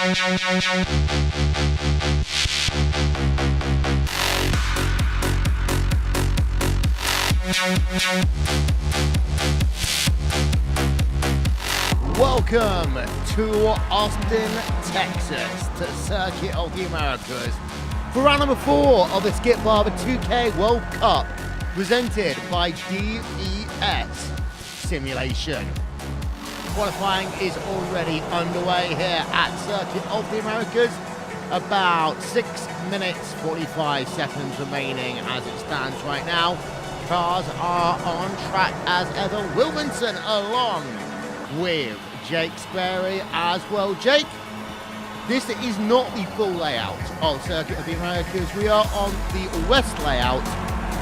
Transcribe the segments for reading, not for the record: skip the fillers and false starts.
Welcome to Austin, Texas, to Circuit of the Americas for round number 4 of the Skip Barber 2K World Cup, presented by DES Simulation. Qualifying is already underway here at Circuit of the Americas. About 6 minutes 45 seconds remaining as it stands right now. Cars are on track as ever. Wilmanson along with Jake Sperry as well. Jake, this is not the full layout of Circuit of the Americas. We are on the West layout,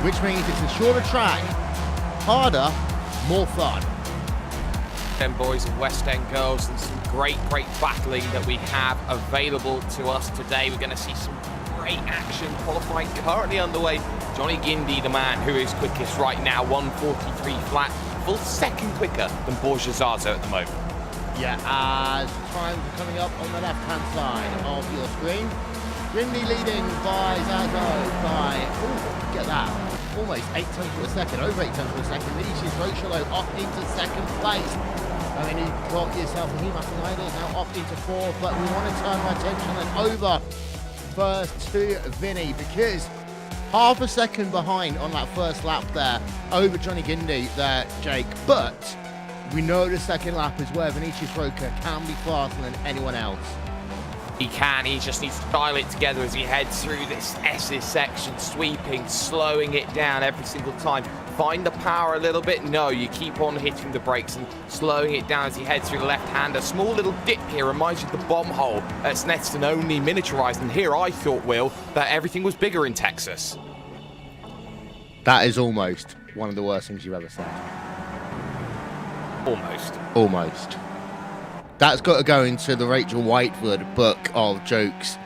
which means it's a shorter track, harder, more fun. End boys and West End girls, and some great battling that we have available to us today. We're going to see some great action. Qualifying currently underway. Johnny Guindy, the man who is quickest right now, 1:43 flat, full second quicker than Borja Zazo at the moment. Yeah, as times are coming up on the left-hand side of your screen. Guindy leading by Zazo by, get that, almost 8 tenths per second, over 8 tenths per second. Vinicius Rochelo off into second place. I mean, you've got yourself a Hematin Idols now off into 4th, but we want to turn our attention then over first to Vinny, because half a second behind on that first lap there over Johnny Guindy there, Jake. But we know the second lap is where Vinicius Roca can be faster than anyone else. He can, he just needs to dial it together as he heads through this S's section, sweeping, slowing it down every single time. Find the power a little bit. No, you keep on hitting the brakes and slowing it down as he heads through the left-hand. A small little dip here reminds you of the bomb hole at Snetterton, only miniaturized. And here I thought, Will, that everything was bigger in Texas. That is almost one of the worst things you've ever said. Almost. That's got to go into the Rachel Whitewood book of jokes.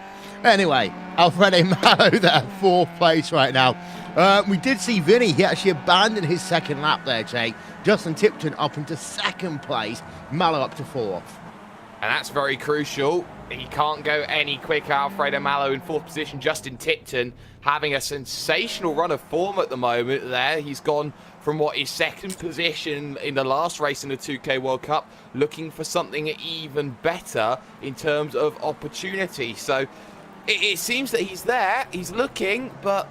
Anyway, Alfredo Mallow there, 4th place right now. We did see Vinny, he actually abandoned his second lap there, Jake. Justin Tipton up into 2nd place, Mallow up to 4th. And that's very crucial. He can't go any quicker. Alfredo Mallow in 4th position. Justin Tipton having a sensational run of form at the moment there. He's gone from what is 2nd position in the last race in the 2K World Cup, looking for something even better in terms of opportunity. So it seems that he's there, he's looking, but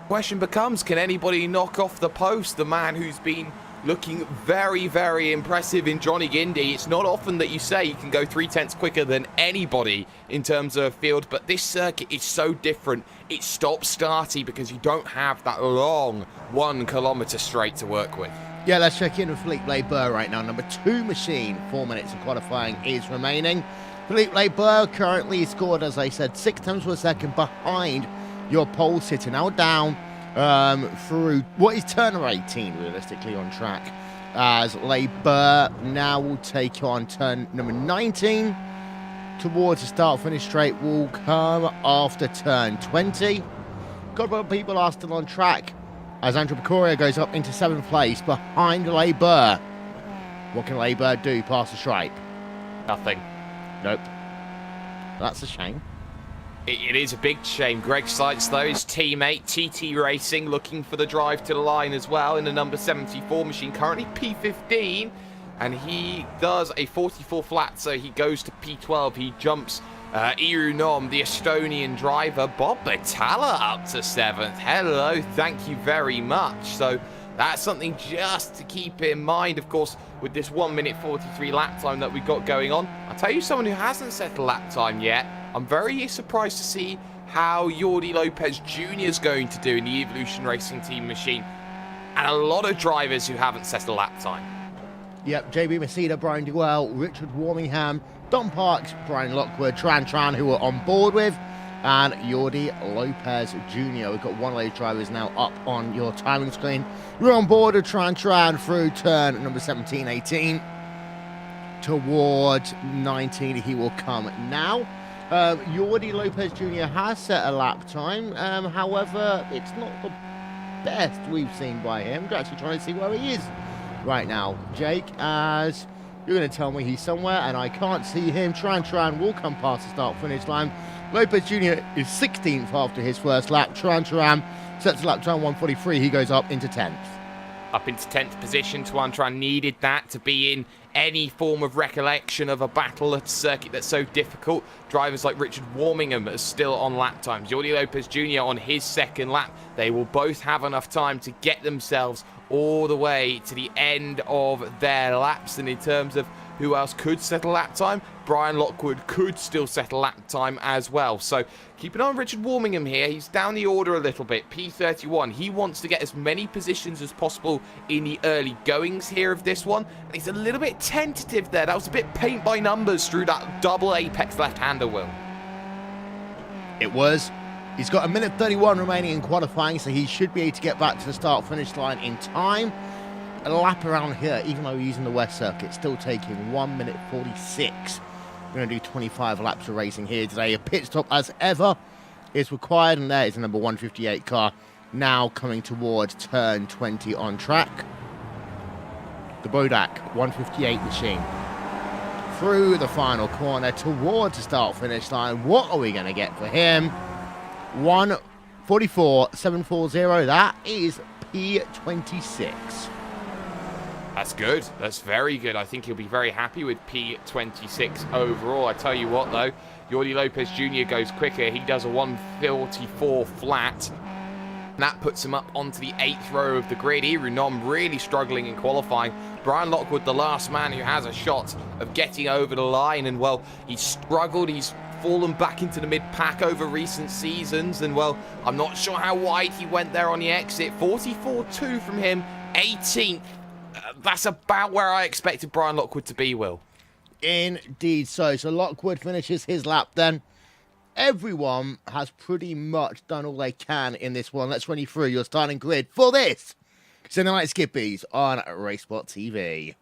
question becomes, can anybody knock off the post? The man who's been looking very impressive in Johnny Guindy. It's not often that you say you can go 3 tenths quicker than anybody in terms of field, but this circuit is so different. It's stop-starty because you don't have that long 1 kilometer straight to work with. Yeah, let's check in with Philippe Leber right now. Number 2 machine, 4 minutes of qualifying is remaining. Philippe Leber currently scored, as I said, 6 tenths per second behind your pole sitter. Now down through what is turn 18 realistically on track, as Leber now will take on turn number 19 towards the start finish straight. Will come after turn 20. Couple of people are still on track as Andrew Picoria goes up into 7th place behind Leber. What can Leber do past the stripe? Nothing. Nope. That's a shame. It is a big shame. Greg Seitz, though, his teammate, TT Racing, looking for the drive to the line as well in the number 74 machine, currently P15, and he does a 44 flat, so he goes to P12. He jumps Iru Nom, the Estonian driver. Bob Batalla up to 7th. Hello, thank you very much. So that's something just to keep in mind, of course, with this 1 minute 43 lap time that we've got going on. I'll tell you someone who hasn't set a lap time yet. I'm very surprised to see how Jordi Lopez Jr. is going to do in the Evolution Racing Team machine. And a lot of drivers who haven't set a lap time. Yep, JB Maceda, Brian Dewell, Richard Warmingham, Don Parks, Brian Lockwood, Tran who are on board with, and Jordi Lopez Jr. We've got one of those drivers now up on your timing screen. We're on board with Tran through turn number 17, 18. Towards 19, he will come now. Jordi Lopez Jr. has set a lap time. However, it's not the best we've seen by him. We're actually trying to see where he is right now, Jake, as You're going to tell me he's somewhere and I can't see him. Tran will come past the start-finish line. Lopez Jr. is 16th after his first lap. Tran sets a lap time 1:43. He goes up into 10th. Up into 10th position. Tran needed that to be in any form of recollection of a battle at a circuit that's so difficult. Drivers like Richard Warmingham are still on lap times. Jordi Lopez Jr. on his second lap. They will both have enough time to get themselves all the way to the end of their laps. And in terms of who else could set a lap time, Brian Lockwood could still set a lap time as well. So keep an eye on Richard Warmingham here. He's down the order a little bit. P31. He wants to get as many positions as possible in the early goings here of this one. And he's a little bit tentative there. That was a bit paint by numbers through that double apex left-hander, Will. It was. He's got 1:31 remaining in qualifying, so he should be able to get back to the start-finish line in time. A lap around here, even though we're using the West Circuit, still taking 1:46. We're going to do 25 laps of racing here today. A pit stop, as ever, is required, and there is the number 158 car now coming towards turn 20 on track. The Bodak 158 machine through the final corner towards the start-finish line. What are we going to get for him? 1:44.740. That is P26. That's good. That's very good. I think he'll be very happy with P26 overall. I tell you what, though, Jordi Lopez Jr. goes quicker. He does a 1:44 flat. And that puts him up onto the 8th row of the grid. Irunom really struggling in qualifying. Brian Lockwood, the last man who has a shot of getting over the line. And, well, he's struggled. He's fallen back into the mid-pack over recent seasons. And, well, I'm not sure how wide he went there on the exit. 44.2 from him, 18th. That's about where I expected Brian Lockwood to be, Will. Indeed so. So Lockwood finishes his lap then. Everyone has pretty much done all they can in this one. Let's run you through your starting grid for this Sunday Night Skippies on Racesport TV.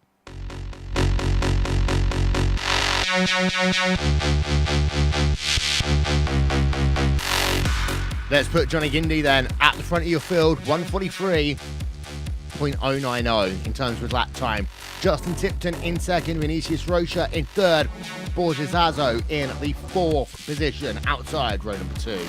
Let's put Johnny Gindy then at the front of your field. 1:43.090 in terms of lap time. Justin Tipton in second, Vinicius Rocha in third, Borja Zazo in the fourth position outside row number 2.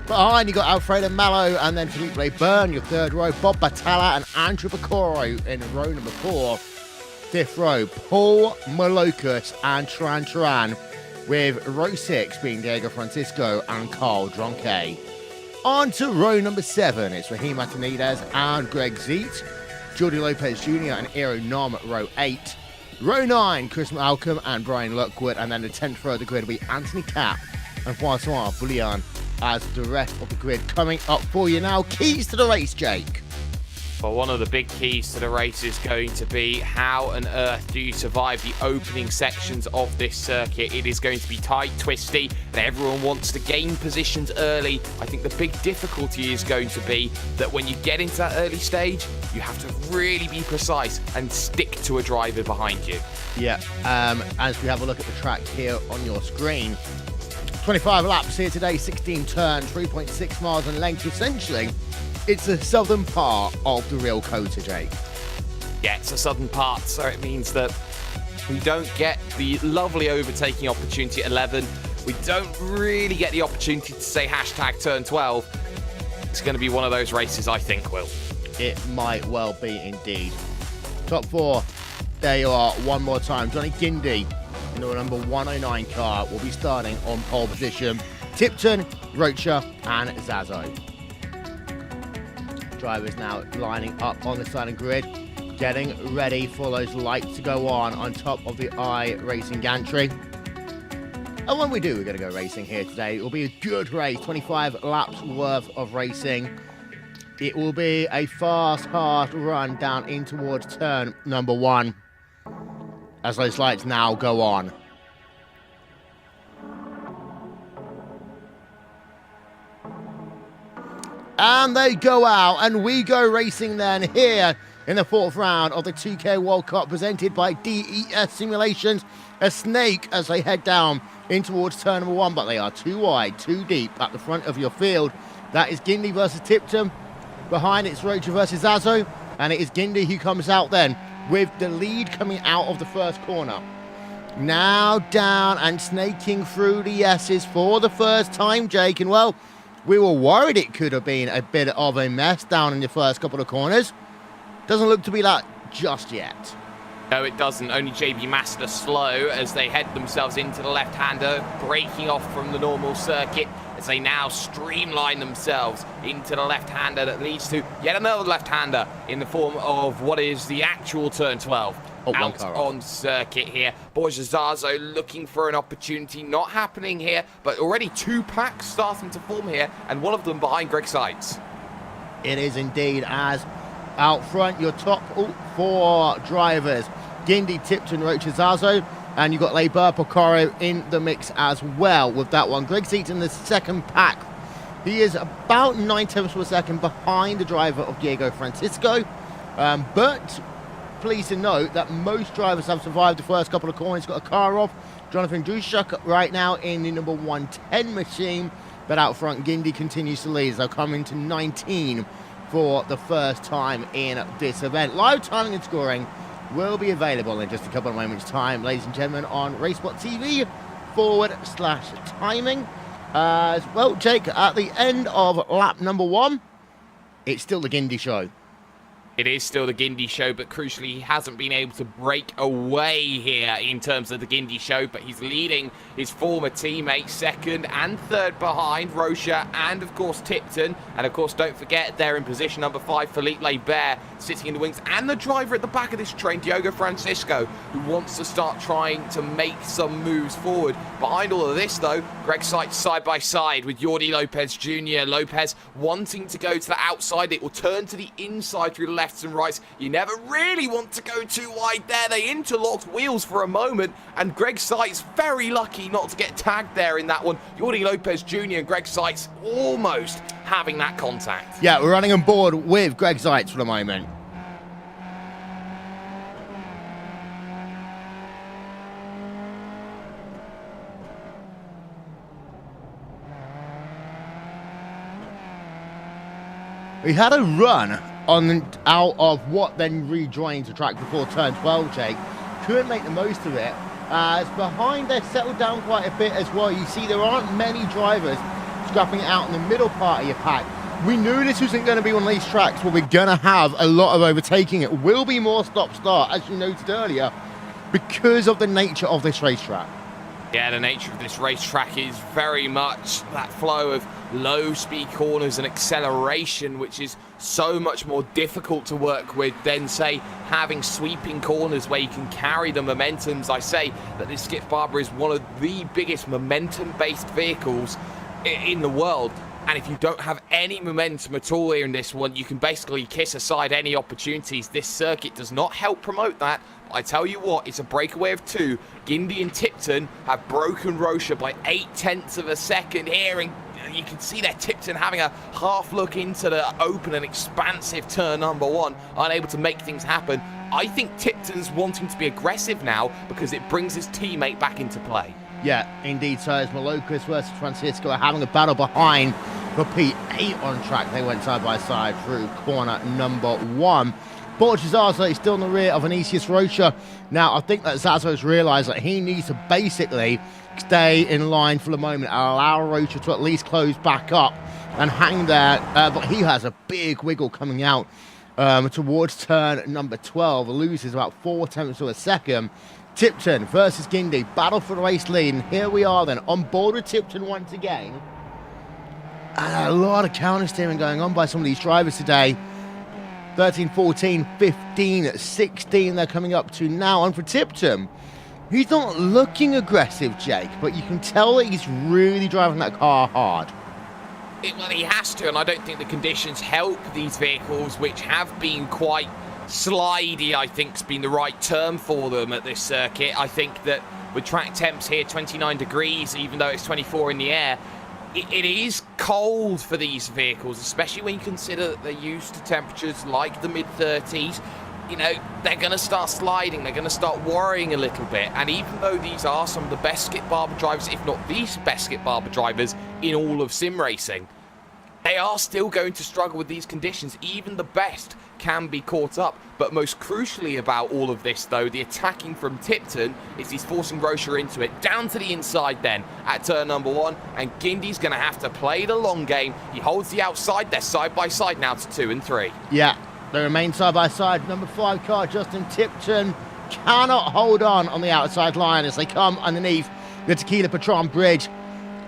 Behind you got Alfredo Mallow and then Felipe Byrne, your third row, Bob Batalla and Andrew Picoro in row number 4. Fifth row, Paul Malokas and Tran, with row 6 being Diego Francisco and Carl Dronke. On to row number 7, it's Raheem Atanides and Greg Zeet. Jordi Lopez Jr. and Iro Nom at row 8. Row 9, Chris Malcolm and Brian Lockwood. And then the 10th row of the grid will be Anthony Capp and Francois Bouillon as the rest of the grid coming up for you now. Keys to the race, Jake. Well, one of the big keys to the race is going to be how on earth do you survive the opening sections of this circuit. It is going to be tight, twisty, and everyone wants to gain positions early. I think the big difficulty is going to be that when you get into that early stage, you have to really be precise and stick to a driver behind you. Yeah, as we have a look at the track here on your screen, 25 laps here today, 16 turns, 3.6 miles in length, essentially. It's the southern part of the real COTA, Jake. Yeah, it's the southern part, so it means that we don't get the lovely overtaking opportunity at 11. We don't really get the opportunity to say hashtag turn 12. It's going to be one of those races, I think, Will. It might well be indeed. Top 4, there you are, one more time. Johnny Gindy in the number 109 car will be starting on pole position. Tipton, Rocha and Zazo. Drivers now lining up on the starting grid, getting ready for those lights to go on top of the iRacing gantry. And when we do, we're going to go racing here today. It will be a good race, 25 laps worth of racing. It will be a fast, hard run down in towards turn number 1 as those lights now go on. And they go out, and we go racing then here in the 4th round of the 2K World Cup presented by DES Simulations. A snake as they head down in towards turn number 1, but they are too wide, too deep at the front of your field. That is Gindy versus Tipton. Behind it's Rocha versus Zazo, and it is Gindy who comes out then with the lead coming out of the first corner. Now down and snaking through the S's for the first time, Jake. And well, we were worried it could have been a bit of a mess down in the first couple of corners. Doesn't look to be that just yet. No, it doesn't. Only JB Master slow as they head themselves into the left-hander, breaking off from the normal circuit as they now streamline themselves into the left-hander that leads to yet another left-hander in the form of what is the actual turn 12. Out on circuit here. Borjazazo looking for an opportunity. Not happening here, but already 2 packs starting to form here, and one of them behind Greg Seitz. It is indeed, as out front, your top 4 drivers, Gindi, Tipton, Rochazazo, and you've got Leiber Pocaro in the mix as well with that one. Greg Seitz in the second pack. He is about 9/10 of a second behind the driver of Diego Francisco, but pleased to note that most drivers have survived the first couple of corners. Got a car off. Jonathan Dushak right now in the number 110 machine, but out front, Gindi continues to lead. They'll come into 19 for the first time in this event. Live timing and scoring will be available in just a couple of moments' time, ladies and gentlemen, on Racebot TV/timing. As well, Jake, at the end of lap number 1, it's still the Gindi show. It is still the Gindi show, but crucially, he hasn't been able to break away here in terms of the Gindi show, but he's leading his former teammates second and third behind Rocha and, of course, Tipton. And, of course, don't forget, they're in position number 5, Philippe Leiber, sitting in the wings, and the driver at the back of this train, Diogo Francisco, who wants to start trying to make some moves forward. Behind all of this, though, Greg Seitz side by side with Jordi Lopez Jr. Lopez wanting to go to the outside. It will turn to the inside through the left and rights. You never really want to go too wide there. They interlocked wheels for a moment, and Greg Seitz very lucky not to get tagged there in that one. Jordi Lopez Jr. and Greg Seitz almost having that contact. Yeah, we're running on board with Greg Seitz for the moment. We had a run out of what then rejoined the track before turn 12, Jake. Couldn't make the most of it. As behind, they've settled down quite a bit as well. You see, there aren't many drivers scrapping it out in the middle part of your pack. We knew this wasn't going to be one of these tracks where we're going to have a lot of overtaking. It will be more stop-start, as you noted earlier, because of the nature of this racetrack. Yeah, the nature of this racetrack is very much that flow of low-speed corners and acceleration, which is so much more difficult to work with than, say, having sweeping corners where you can carry the momentums. I say that this Skip Barber is one of the biggest momentum-based vehicles in the world. And if you don't have any momentum at all here in this one, you can basically kiss aside any opportunities. This circuit does not help promote that. I tell you what, it's a breakaway of 2. Gindi and Tipton have broken Rocha by 0.8 of a second here, and you can see there Tipton having a half look into the open and expansive turn number 1, unable to make things happen. I think Tipton's wanting to be aggressive now because it brings his teammate back into play. Yeah, indeed. So as Malocas versus Francisco are having a battle behind for P8 on track. They went side by side through corner number 1. Borjazazo is still in the rear of Vinicius Rocha. Now, I think that Zazo's realised that he needs to basically stay in line for the moment and allow Rocha to at least close back up and hang there. But he has a big wiggle coming out towards turn number 12. Loses about 0.4 of a second. Tipton versus Gindi, battle for the race lead. And here we are then, on board with Tipton once again. And a lot of counter steering going on by some of these drivers today. 13, 14, 15, 16 they're coming up to now. And for Tipton, he's not looking aggressive, Jake, but you can tell that he's really driving that car hard. Well, he has to, and I don't think the conditions help these vehicles, which have been quite slidey, I think has been the right term for them at this circuit. I think that with track temps here, 29 degrees, even though it's 24 in the air, it is cold for these vehicles, especially when you consider that they're used to temperatures like the mid-30s. You know, they're going to start sliding, they're going to start worrying a little bit. And even though these are some of the best Skip Barber drivers, if not the best Skip Barber drivers in all of sim racing, They are still going to struggle with these conditions. Even the best can be caught up. But most crucially about all of this, though, the attacking from Tipton is he's forcing Rocha into it. Down to the inside then at turn number 1. And Guindy's going to have to play the long game. He holds the outside. They're side by side now to 2 and 3. Yeah, they remain side by side. Number 5 car, Justin Tipton, cannot hold on the outside line as they come underneath the Tequila Patron Bridge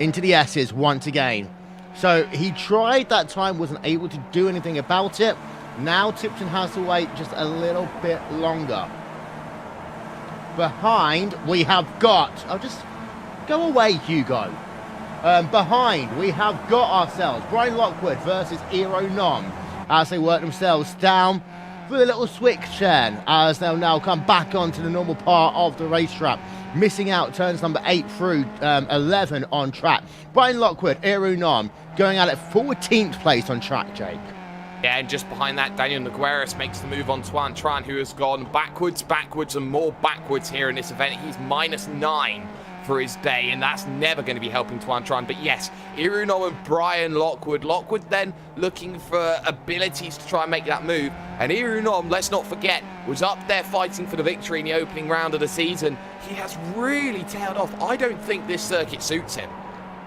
into the S's once again. So he tried that time, wasn't able to do anything about it. Now Tipton has to wait just a little bit longer. Behind, we have got... Oh, just go away, Hugo. Behind, we have got ourselves Brian Lockwood versus Ero Nom as they work themselves down for a little switch turn as they'll now come back onto the normal part of the racetrack, missing out turns number 8 through 11 on track. Brian Lockwood, Ero Nom going at it 14th place on track, Jake. Yeah, and just behind that, Daniel Nogueras makes the move on Tuan Tran, who has gone backwards, and more backwards here in this event. He's -9 for his day, and that's never going to be helping Tuan Tran. But yes, Iruno and Brian Lockwood. Lockwood then looking for abilities to try and make that move. And Iruno, let's not forget, was up there fighting for the victory in the opening round of the season. He has really tailed off. I don't think this circuit suits him.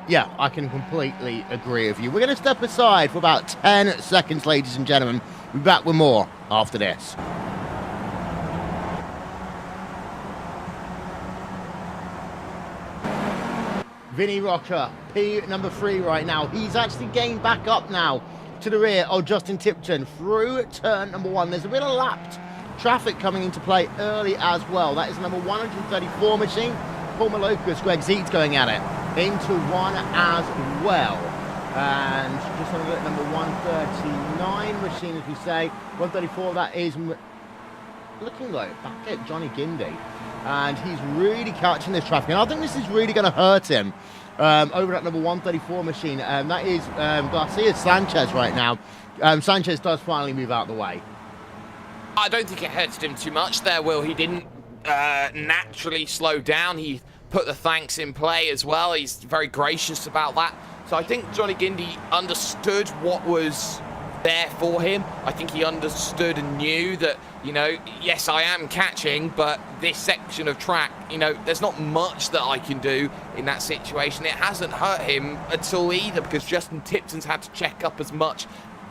Yeah, I can completely agree with you. We're going to step aside for about 10 seconds, ladies and gentlemen. We'll be back with more after this. Vinny Rocha, P number 3 right now. He's actually gained back up now to the rear of Justin Tipton through turn number 1. There's a bit of lapped traffic coming into play early as well. That is number 134 machine. Paul Malocus, Greg Zeed's going at it into 1 as well. And just having a look at number 139 machine, as we say. 134, that is looking like back at Johnny Guindy. And he's really catching this traffic. And I think this is really going to hurt him over at number 134 machine. That is Garcia Sanchez right now. Sanchez does finally move out of the way. I don't think it hurts him too much there, Will. He didn't naturally slow down. He put the thanks in play as well. He's very gracious about that. So I think Johnny Guindy understood what was there for him. I think he understood and knew that, you know, yes, I am catching, but this section of track, you know, there's not much that I can do in that situation. It hasn't hurt him at all either, because Justin Tipton's had to check up as much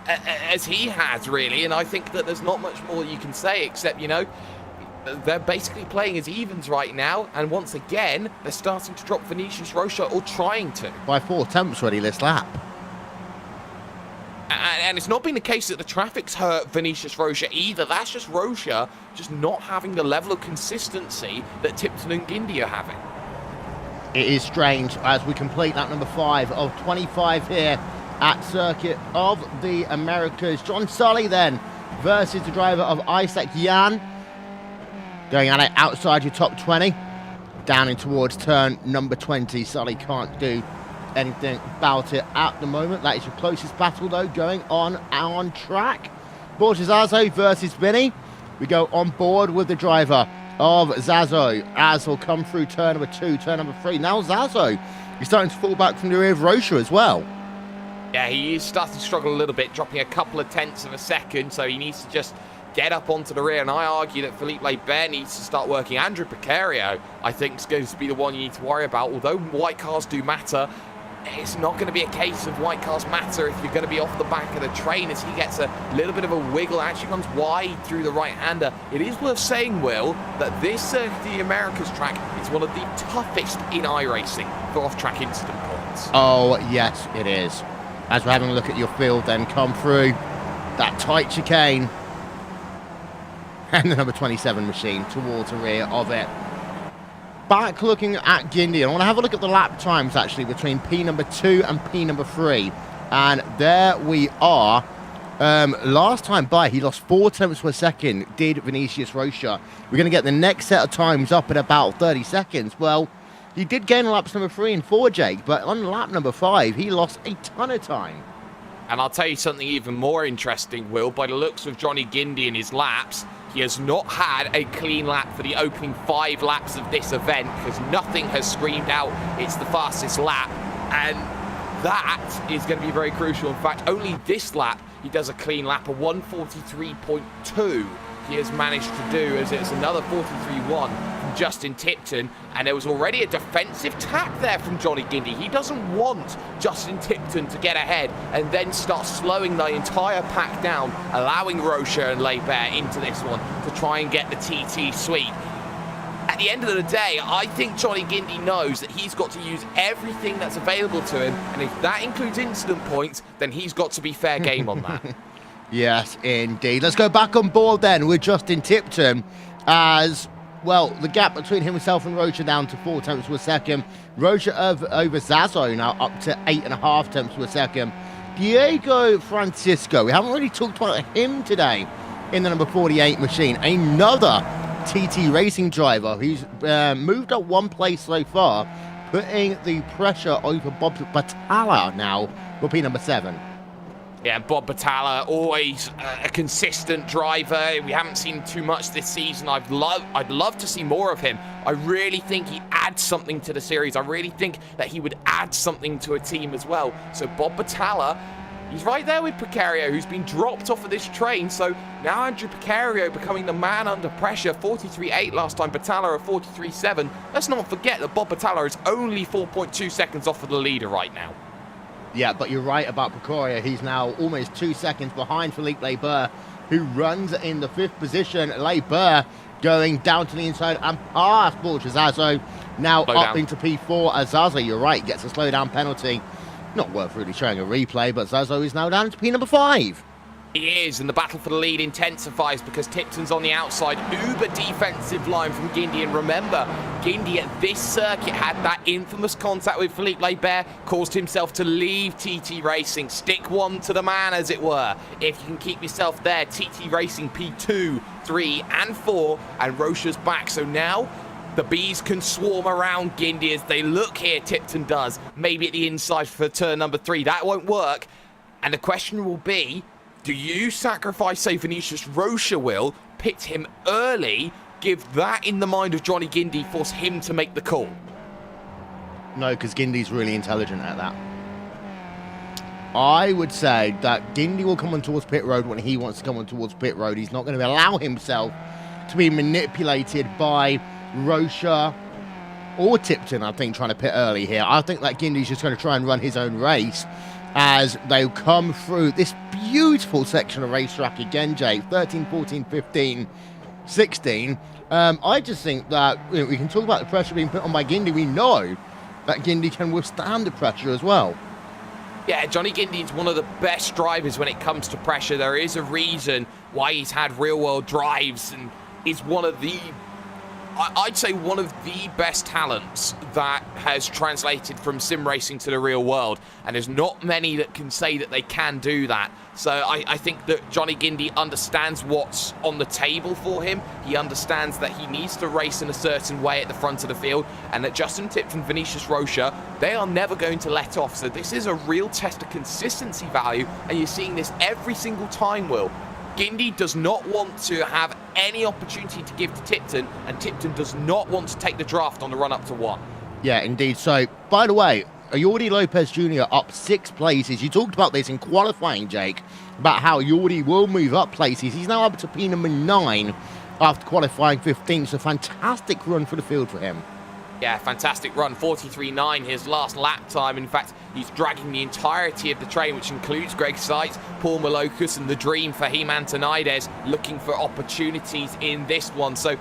as he has, really. And I think that there's not much more you can say except, you know, they're basically playing as evens right now, and once again, they're starting to drop Vinicius Rocha, or trying to. By 4 attempts already this lap. And it's not been the case that the traffic's hurt Vinicius Rocha either. That's just Rocha just not having the level of consistency that Tipton and Guindy are having. It is strange as we complete lap number 5 of 25 here at Circuit of the Americas. John Sully then versus the driver of Isaac Yan. Going at it outside your top 20. Down in towards turn number 20. Sully can't do anything about it at the moment. That is your closest battle, though, going on track. Borges Zazo versus Vinny. We go on board with the driver of Zazo as he'll come through turn number 2, turn number 3. Now Zazo is starting to fall back from the rear of Rocha as well. Yeah, he is starting to struggle a little bit, dropping a couple of tenths of a second, so he needs to just get up onto the rear, and I argue that Felipe Bear needs to start working. Andrew Picario, I think, is going to be the one you need to worry about. Although white cars do matter, it's not going to be a case of white cars matter if you're going to be off the back of the train, as he gets a little bit of a wiggle, actually runs wide through the right-hander. It is worth saying, Will, that this Circuit of the Americas track is one of the toughest in iRacing for off-track incident points. Oh, yes, it is. As we're having a look at your field then come through that tight chicane. And the number 27 machine towards the rear of it. Back looking at Guindy. I want to have a look at the lap times, actually, between P number 2 and P number 3. And there we are. Last time by, he lost 4 tenths per second, did Vinicius Rocha. We're going to get the next set of times up in about 30 seconds. Well, he did gain laps number 3 and 4, Jake, but on lap number 5, he lost a ton of time. And I'll tell you something even more interesting, Will. By the looks of Johnny Guindy in his laps, he has not had a clean lap for the opening 5 laps of this event, because nothing has screamed out it's the fastest lap. And that is going to be very crucial. In fact, only this lap, he does a clean lap, a 1:43.2 he has managed to do, as it's another 43.1 from Justin Tipton, and there was already a defensive tap there from Johnny Gindy. He doesn't want Justin Tipton to get ahead and then start slowing the entire pack down, allowing Rocha and Leibert into this one to try and get the TT sweep. At the end of the day, I think Johnny Gindy knows that he's got to use everything that's available to him, and if that includes incident points, then he's got to be fair game on that. Yes, indeed. Let's go back on board then with Justin Tipton, as, well, the gap between himself and Rocha down to 4 tenths per second. Rocha over Zazo now up to 8.5 tenths per second. Diego Francisco, we haven't really talked about him today in the number 48 machine. Another TT Racing driver who's moved up 1 place so far, putting the pressure over Bob Battalla now will be number 7. Yeah, Bob Battalla, always a consistent driver. We haven't seen too much this season. I'd love to see more of him. I really think he adds something to the series. I really think that he would add something to a team as well. So Bob Battalla, he's right there with Picario, who's been dropped off of this train. So now Andrew Picario becoming the man under pressure. 43.8 last time, Battalla at 43.7. Let's not forget that Bob Battalla is only 4.2 seconds off of the leader right now. Yeah, but you're right about Picario. He's now almost 2 seconds behind Philippe Leibert, who runs in the 5th position. Leibert going down to the inside and past Zazo. Now up into P4 as Zazo, you're right, gets a slowdown penalty. Not worth really showing a replay, but Zazo is now down to P number 5. He is, and the battle for the lead intensifies because Tipton's on the outside. Uber defensive line from Gindy, and remember, Gindy at this circuit had that infamous contact with Philippe Leibert, caused himself to leave TT Racing. Stick one to the man, as it were. If you can keep yourself there, TT Racing P2, 3 and 4, and Rocha's back. So now the bees can swarm around Gindy as they look here. Tipton does, maybe at the inside for turn number 3. That won't work, and the question will be, do you sacrifice, say, Vinicius Rocha will, pit him early, give that in the mind of Johnny Gindy, force him to make the call? No, because Gindy's really intelligent at that. I would say that Gindy will come on towards pit road when he wants to come on towards pit road. He's not going to allow himself to be manipulated by Rocha or Tipton, I think, trying to pit early here. I think that Gindy's just going to try and run his own race as they come through this beautiful section of racetrack again, Jake. 13, 14, 15, 16. I just think that, you know, we can talk about the pressure being put on by Gindy. We know that Gindy can withstand the pressure as well. Yeah, Johnny Gindy is one of the best drivers when it comes to pressure. There is a reason why he's had real-world drives and is one of the, I'd say, one of the best talents that has translated from sim racing to the real world. And there's not many that can say that they can do that. So I think that Johnny Gindy understands what's on the table for him. He understands that he needs to race in a certain way at the front of the field, and that Justin Tipton, Vinicius Rocha, they are never going to let off. So this is a real test of consistency value, and you're seeing this every single time, Will. Gindy does not want to have any opportunity to give to Tipton, and Tipton does not want to take the draft on the run up to 1. Yeah, indeed. So, by the way, Jordi Lopez Jr. up 6 places. You talked about this in qualifying, Jake, about how Jordi will move up places. He's now up to P number 9 after qualifying 15th. So, fantastic run for the field for him. Yeah, fantastic run. 43.9 his last lap time. In fact, he's dragging the entirety of the train, which includes Greg Seitz, Paul Malocus, and the dream for Fahim Antonides, looking for opportunities in this one. So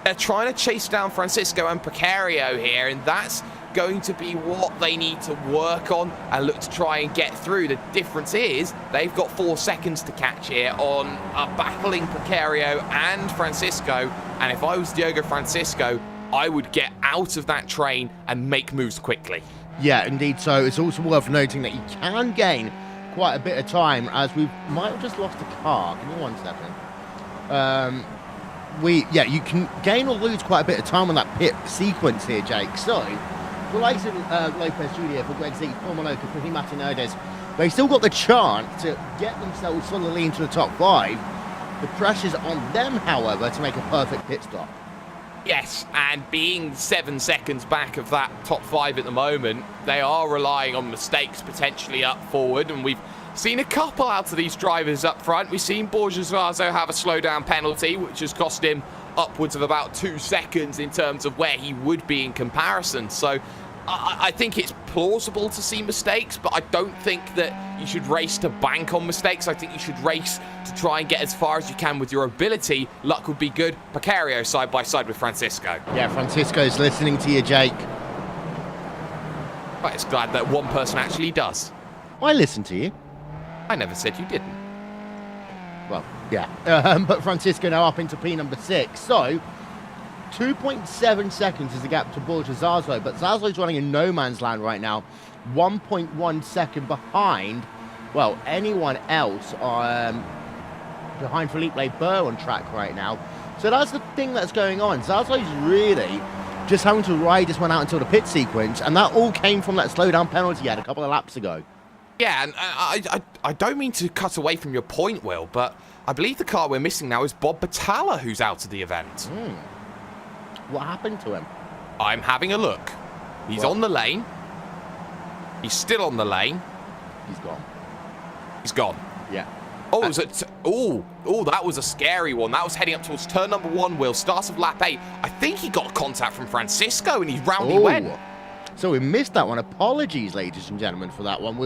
they're trying to chase down Francisco and Picario here, and that's going to be what they need to work on and look to try and get through. The difference is they've got 4 seconds to catch here on battling Picario and Francisco, and if I was Diogo Francisco, I would get out of that train and make moves quickly. Yeah, indeed. So it's also worth noting that you can gain quite a bit of time, as we might have just lost a car. Give me 1 second. You can gain or lose quite a bit of time on that pit sequence here, Jake. So the likes of Lopez Jr., for Greg Seitz, Paul Malocus, for Fahim Antonides, they still got the chance to get themselves solidly into the top 5. The pressure's on them, however, to make a perfect pit stop. Yes, and being 7 seconds back of that top 5 at the moment, they are relying on mistakes potentially up forward, and we've seen a couple out of these drivers up front. We've seen Borgesazo have a slowdown penalty, which has cost him upwards of about 2 seconds in terms of where he would be in comparison. So I think it's plausible to see mistakes, but I don't think that you should race to bank on mistakes. I think you should race to try and get as far as you can with your ability. Luck would be good. Pacario side by side with Francisco. Yeah, Francisco's listening to you, Jake. But it's glad that one person actually does. I listen to you. I never said you didn't. Well, yeah. But Francisco now up into P number 6. So 2.7 seconds is the gap to Borgesazo, but Zazo's running in no man's land right now. 1.1 second behind, well, anyone else behind Felipe Burr on track right now. So that's the thing that's going on. Zazo's really just having to ride this one out until the pit sequence, and that all came from that slowdown penalty he had a couple of laps ago. Yeah, and I don't mean to cut away from your point, Will, but I believe the car we're missing now is Bob Battalla, who's out of the event. What happened to him? I'm having a look. He's on the lane. He's still on the lane. He's gone. He's gone. Yeah. Oh, that was a scary one. That was heading up towards turn number 1, Will. Start of lap 8. I think he got contact from Francisco and he roundly went. So we missed that one. Apologies, ladies and gentlemen, for that one.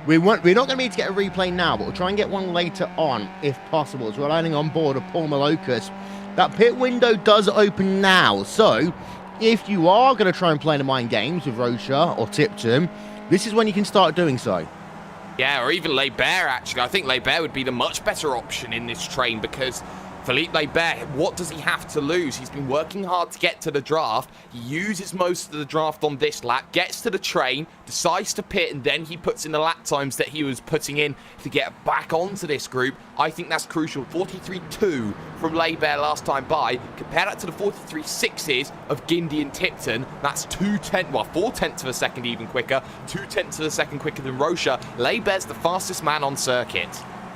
We're not going to be able to get a replay now, but we'll try and get one later on, if possible. As we're landing on board of Paul Malocas. That pit window does open now, so if you are going to try and play the mind games with Rocha or Tipton, this is when you can start doing so. Yeah, or even Leibert, actually. I think Leibert would be the much better option in this train because Philippe Leibert, what does he have to lose? He's been working hard to get to the draft. He uses most of the draft on this lap, gets to the train, decides to pit, and then he puts in the lap times that he was putting in to get back onto this group. I think that's crucial. 43.2 from Leibert last time by. Compare that to the 43.6s of Guindy and Tipton. That's 4/10 of a second even quicker. 2/10 of a second quicker than Rocha. Leibert's the fastest man on circuit.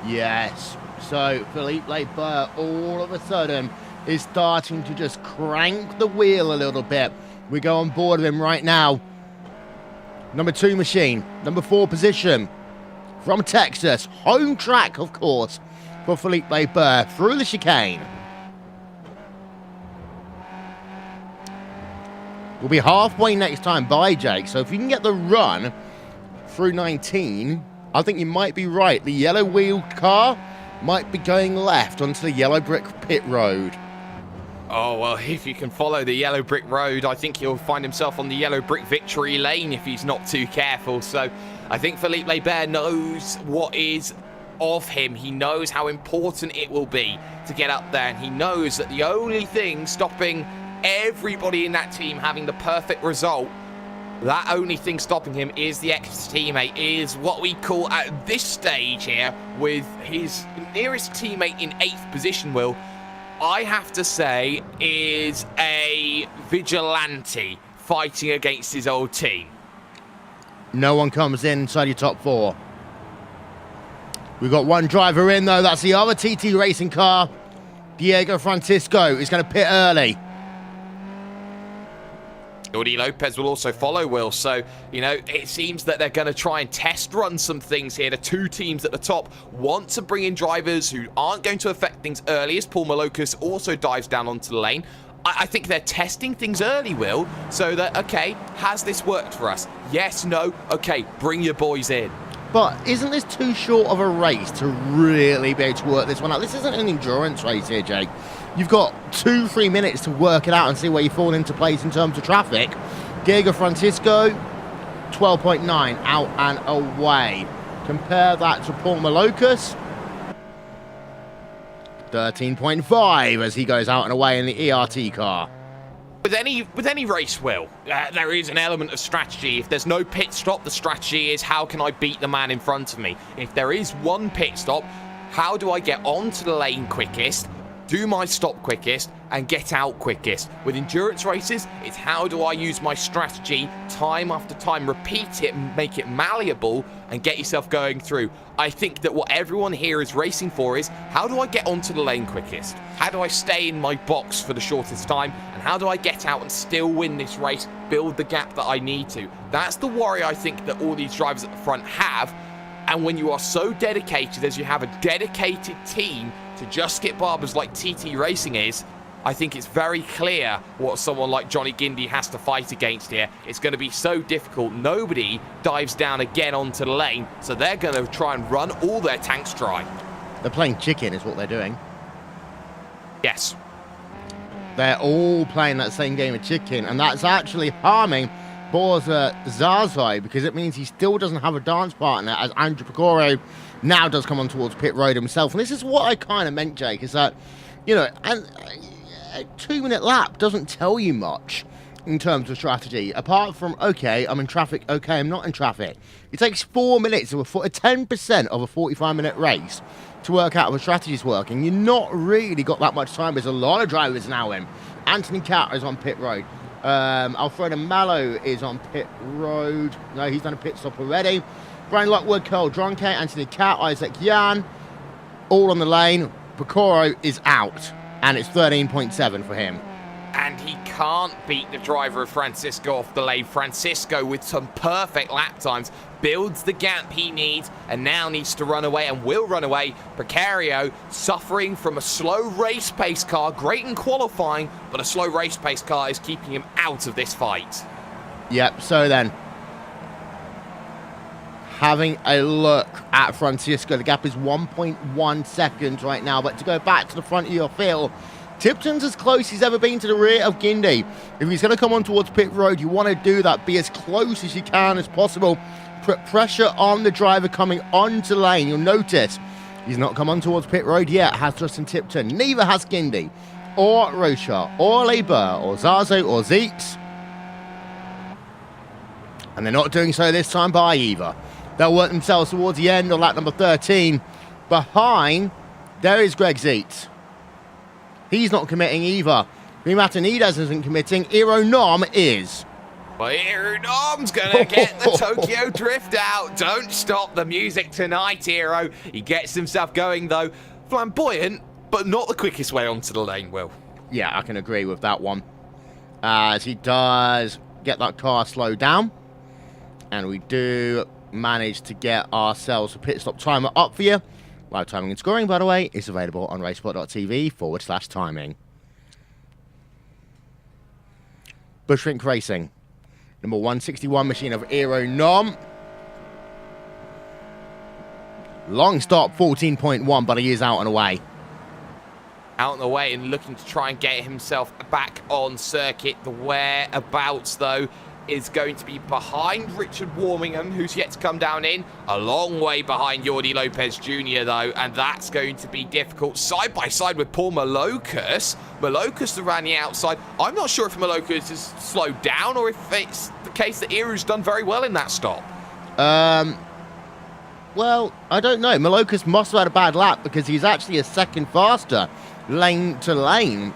Yes. So Philippe Leibert all of a sudden is starting to just crank the wheel a little bit. We go on board of him right now. Number 2 machine, number 4 position from Texas. Home track, of course, for Philippe Leibert through the chicane. We'll be halfway next time by, Jake. So if you can get the run through 19, I think you might be right. The yellow wheel car might be going left onto the yellow brick pit road. Oh, well, if you can follow the yellow brick road, I think he'll find himself on the yellow brick victory lane if he's not too careful. So I think Philippe Leibert knows what is of him. He knows how important it will be to get up there, and he knows that the only thing stopping everybody in that team having the perfect result, that only thing stopping him is the ex-teammate, is what we call at this stage here with his nearest teammate in 8th position, Will, I have to say is a vigilante fighting against his old team. No one comes inside your top 4. We've got one driver in, though. That's the other TT racing car. Diego Francisco is going to pit early. Jordi Lopez will also follow, Will. So, you know, it seems that they're going to try and test run some things here. The 2 teams at the top want to bring in drivers who aren't going to affect things early, as Paul Malocas also dives down onto the lane. I think they're testing things early, Will, so that, okay, has this worked for us? Yes, no, okay, bring your boys in. But isn't this too short of a race to really be able to work this one out? This isn't an endurance race here, Jake. You've got 2-3 minutes to work it out and see where you fall into place in terms of traffic. Diego Francisco, 12.9 out and away. Compare that to Paul Malocas, 13.5 as he goes out and away in the ERT car. With any race, Will, there is an element of strategy. If there's no pit stop, the strategy is how can I beat the man in front of me? If there is one pit stop, how do I get onto the lane quickest, do my stop quickest and get out quickest. With endurance races, it's how do I use my strategy time after time, repeat it, make it malleable, and get yourself going through. I think that what everyone here is racing for is, how do I get onto the lane quickest? How do I stay in my box for the shortest time? And how do I get out and still win this race, build the gap that I need to? That's the worry I think that all these drivers at the front have. And when you are so dedicated as you have a dedicated team to just skip Barbers like TT Racing is, I think it's very clear what someone like Johnny Gindi has to fight against here. It's going to be so difficult. Nobody dives down again onto the lane, so they're going to try and run all their tanks dry. They're playing chicken is what they're doing. Yes. They're all playing that same game of chicken, and that's actually harming Borza Zazai, because it means he still doesn't have a dance partner, as Andrew Picoro now does come on towards pit road himself. And this is what I kind of meant, Jake, is that, you know, and a 2-minute lap doesn't tell you much in terms of strategy, apart from, okay, I'm in traffic, okay, I'm not in traffic. It takes 4 minutes of 10% of a 45-minute race to work out if a strategy's working. You've not really got that much time. There's a lot of drivers now in. Anthony Catt is on pit road. Alfredo Mallow is on pit road. No, he's done a pit stop already. Brian Lockwood, Carl Dronke, Anthony Catt, Isaac Yan, all on the lane. Picoro is out, and it's 13.7 for him. And he can't beat the driver of Francisco off the lane. Francisco, with some perfect lap times, builds the gap he needs and now needs to run away and will run away. Precario suffering from a slow race pace car, great in qualifying, but a slow race pace car is keeping him out of this fight. Yep, so then, having a look at Francisco, the gap is 1.1 seconds right now, but to go back to the front of your field, Tipton's as close as he's ever been to the rear of Gindi. If he's going to come on towards pit road, you want to do that. Be as close as you can as possible. Put pressure on the driver coming onto lane. You'll notice he's not come on towards pit road yet, has Justin Tipton. Neither has Gindi, or Rocha, or Leiber, or Zazo, or Zeeks. And they're not doing so this time by either. They'll work themselves towards the end on lap number 13. Behind, there is Greg Zeets. He's not committing either. Matanides isn't committing. Iro Nom is. Well, Iro Nom's going to get the Tokyo Drift out. Don't stop the music tonight, Iro. He gets himself going, though. Flamboyant, but not the quickest way onto the lane, Will. Yeah, I can agree with that one. As he does get that car slowed down. And we do manage to get ourselves a pit stop timer up for you. Live timing and scoring, by the way, is available on racesport.tv/timing. Bushwink Racing. Number 161 machine of Iro Nom. Long stop, 14.1, but he is out and away. Out and away and looking to try and get himself back on circuit. The whereabouts, though, is going to be behind Richard Warmingham, who's yet to come down in. A long way behind Jordi Lopez Jr., though, and that's going to be difficult. Side by side with Paul Malokas. Malokas around the outside. I'm not sure if Malokas is slowed down or if it's the case that Iru's done very well in that stop. Well, I don't know. Malokas must have had a bad lap because he's actually a second faster lane to lane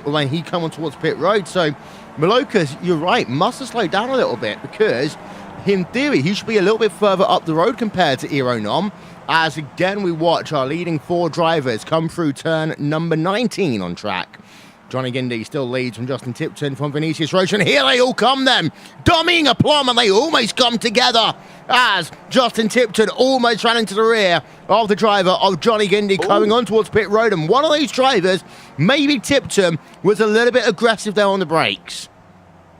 when he come on towards pit road. So Malokas, you're right, must have slowed down a little bit because, in theory, he should be a little bit further up the road compared to Iro Nom. As again, we watch our leading 4 drivers come through turn number 19 on track. Johnny Gindi still leads from Justin Tipton, from Vinicius Roche, and here they all come then. Dummying a plum, and they almost come together as Justin Tipton almost ran into the rear of the driver of Johnny Gindi coming on towards pit road. And one of those drivers, maybe Tipton, was a little bit aggressive there on the brakes.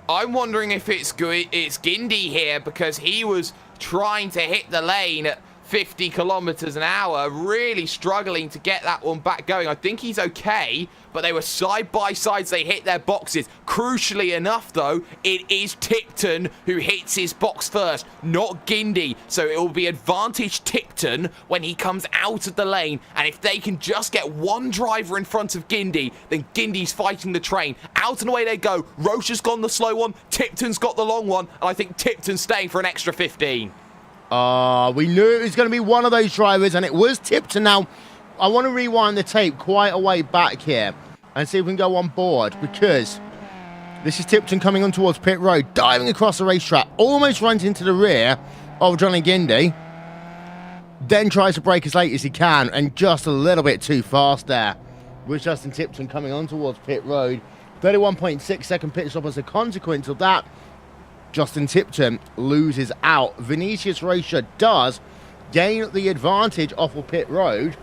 I'm wondering if it's Gindi here because he was trying to hit the lane at 50 kilometers an hour, really struggling to get that one back going. I think he's okay, but they were side by sides. They hit their boxes. Crucially enough, though, it is Tipton who hits his box first, not Gindi. So it will be advantage Tipton when he comes out of the lane. And if they can just get one driver in front of Gindi, then Gindi's fighting the train. Out and away they go. Rocha's gone the slow one. Tipton's got the long one. And I think Tipton's staying for an extra 15. We knew it was going to be one of those drivers, and it was Tipton. Now, I want to rewind the tape quite a way back here and see if we can go on board, because this is Tipton coming on towards pit road, diving across the racetrack, almost runs into the rear of Johnny Guindy, then tries to brake as late as he can, and just a little bit too fast there with Justin Tipton coming on towards pit road. 31.6 second pit stop as a consequence of that. Justin Tipton loses out. Vinicius Rocha does gain the advantage off of pit road.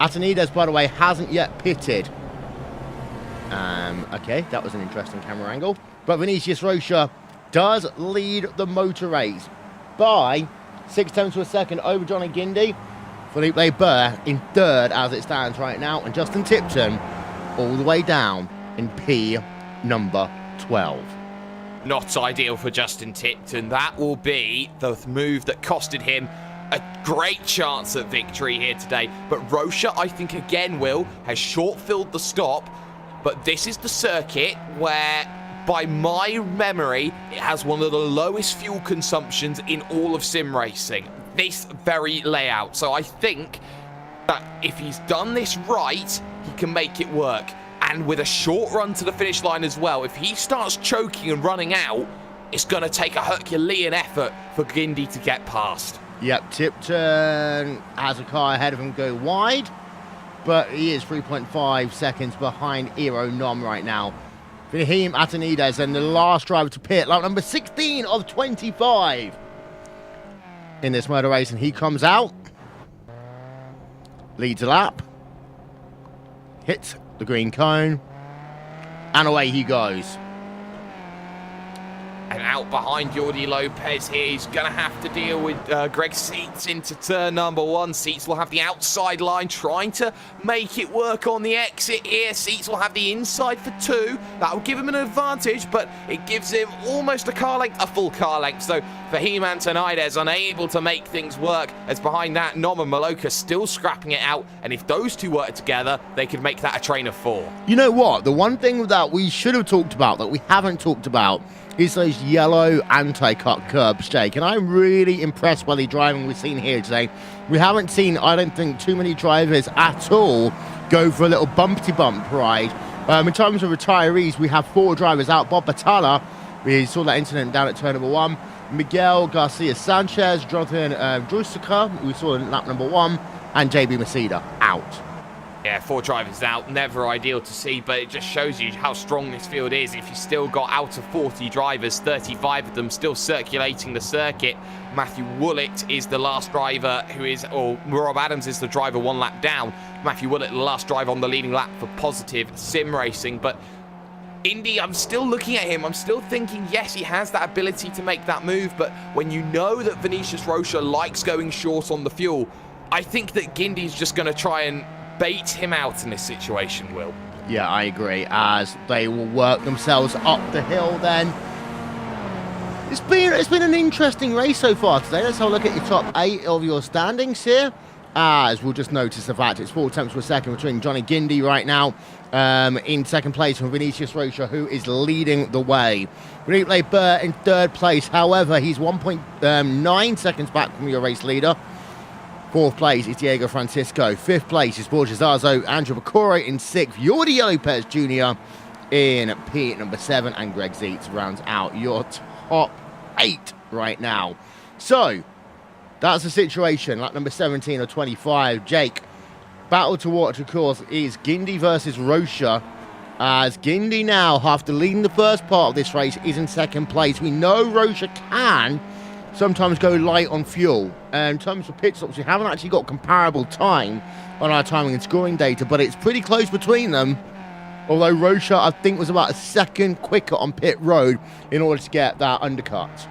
Atanides, by the way, hasn't yet pitted. Okay, that was an interesting camera angle. But Vinicius Rocha does lead the motor race by 0.6 of a second over Johnny Guindy. Felipe Barber in third as it stands right now. And Justin Tipton all the way down in P number 12. Not ideal for Justin Tipton. That will be the move that costed him a great chance at victory here today. But Rocha, I think, again, Will, has short-filled the stop. But this is the circuit where, by my memory, it has one of the lowest fuel consumptions in all of sim racing. This very layout. So I think that if he's done this right, he can make it work. And with a short run to the finish line as well, if he starts choking and running out, it's going to take a Herculean effort for Guindy to get past. Yep, Tipton has a car ahead of him go wide, but he is 3.5 seconds behind Eero Nom right now. Fahim Atanides and the last driver to pit, lap number 16 of 25 in this motor race, and he comes out, leads a lap, hits the green cone, and away he goes. And out behind Jordi Lopez here, he's going to have to deal with Greg Seats into turn number 1. Seats will have the outside line, trying to make it work on the exit here. Seats will have the inside for 2. That will give him an advantage, but it gives him almost a full car length. So Fahim Atanides unable to make things work, as behind that, Nom and Maloka still scrapping it out. And if those two work together, they could make that a train of 4. You know what? The one thing that we should have talked about that we haven't talked about is those yellow anti-cut curbs, Jake. And I'm really impressed by the driving we've seen here today. We haven't seen, I don't think, too many drivers at all go for a little bumpty-bump ride. In terms of retirees, we have 4 drivers out. Bob Batalla, we saw that incident down at turn number 1. Miguel Garcia Sanchez, Jonathan Drusica, we saw in lap number 1. And JB Maceda out. Yeah, 4 drivers out, never ideal to see, but it just shows you how strong this field is. If you still got out of 40 drivers, 35 of them still circulating the circuit. Matthew Woolett is the last driver Rob Adams is the driver 1 lap down. Matthew Woolett, the last driver on the leading lap for Positive Sim Racing. But Indy, I'm still looking at him. I'm still thinking, yes, he has that ability to make that move, but when you know that Vinicius Rocha likes going short on the fuel, I think that Guindy's just going to try and bait him out in this situation, Will. Yeah, I agree, as they will work themselves up the hill then. It's been an interesting race so far today. Let's have a look at your top 8 of your standings here, as we'll just notice the fact it's 4 tenths per second between Johnny Guindy right now in second place, from Vinicius Rocha, who is leading the way. Felipe Barber in third place, however, he's 1.9 seconds back from your race leader. 4th place is Diego Francisco. 5th place is Borges Arzo. Andrew Bacore in 6th. Jordi Lopez Jr. in P number 7. And Greg Zeitz rounds out your top 8 right now. So, that's the situation. Lap number 17 of 25. Jake, battle to watch, of course, is Guindy versus Rocha. As Guindy now, after leading the first part of this race, is in 2nd place. We know Rocha can sometimes go light on fuel. In terms of pit stops, we haven't actually got comparable time on our timing and scoring data, but it's pretty close between them. Although Rocha, I think, was about a second quicker on pit road in order to get that undercut.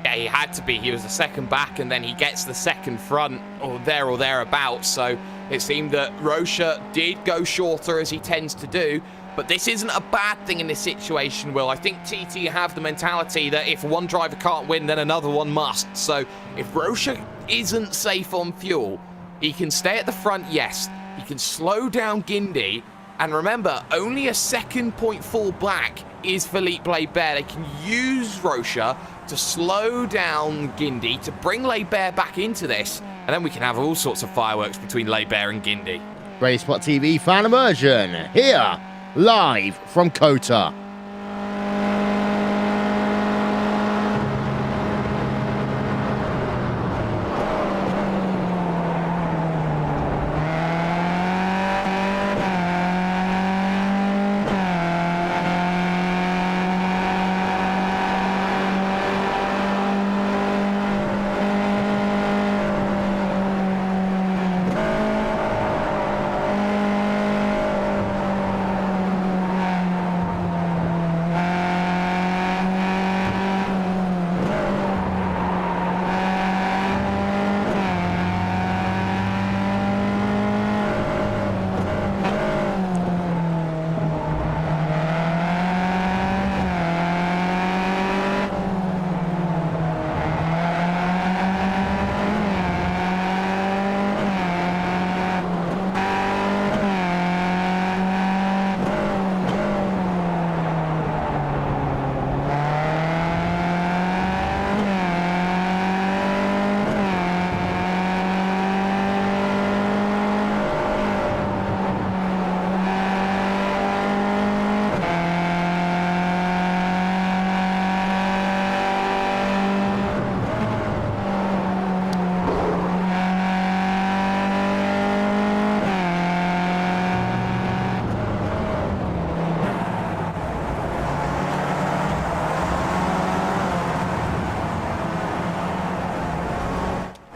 Yeah, he had to be. He was the second back, and then he gets the second front, or thereabouts. So it seemed that Rocha did go shorter, as he tends to do. But this isn't a bad thing in this situation, Will. I think TT have the mentality that if one driver can't win, then another one must. So if Rocha isn't safe on fuel, he can stay at the front, yes. He can slow down Guindy. And remember, only a second point fall back is Felipe Barber. They can use Rocha to slow down Guindy, to bring Bear back into this, and then we can have all sorts of fireworks between Bear and Guindy. Race Spot TV fan immersion here, live from COTA.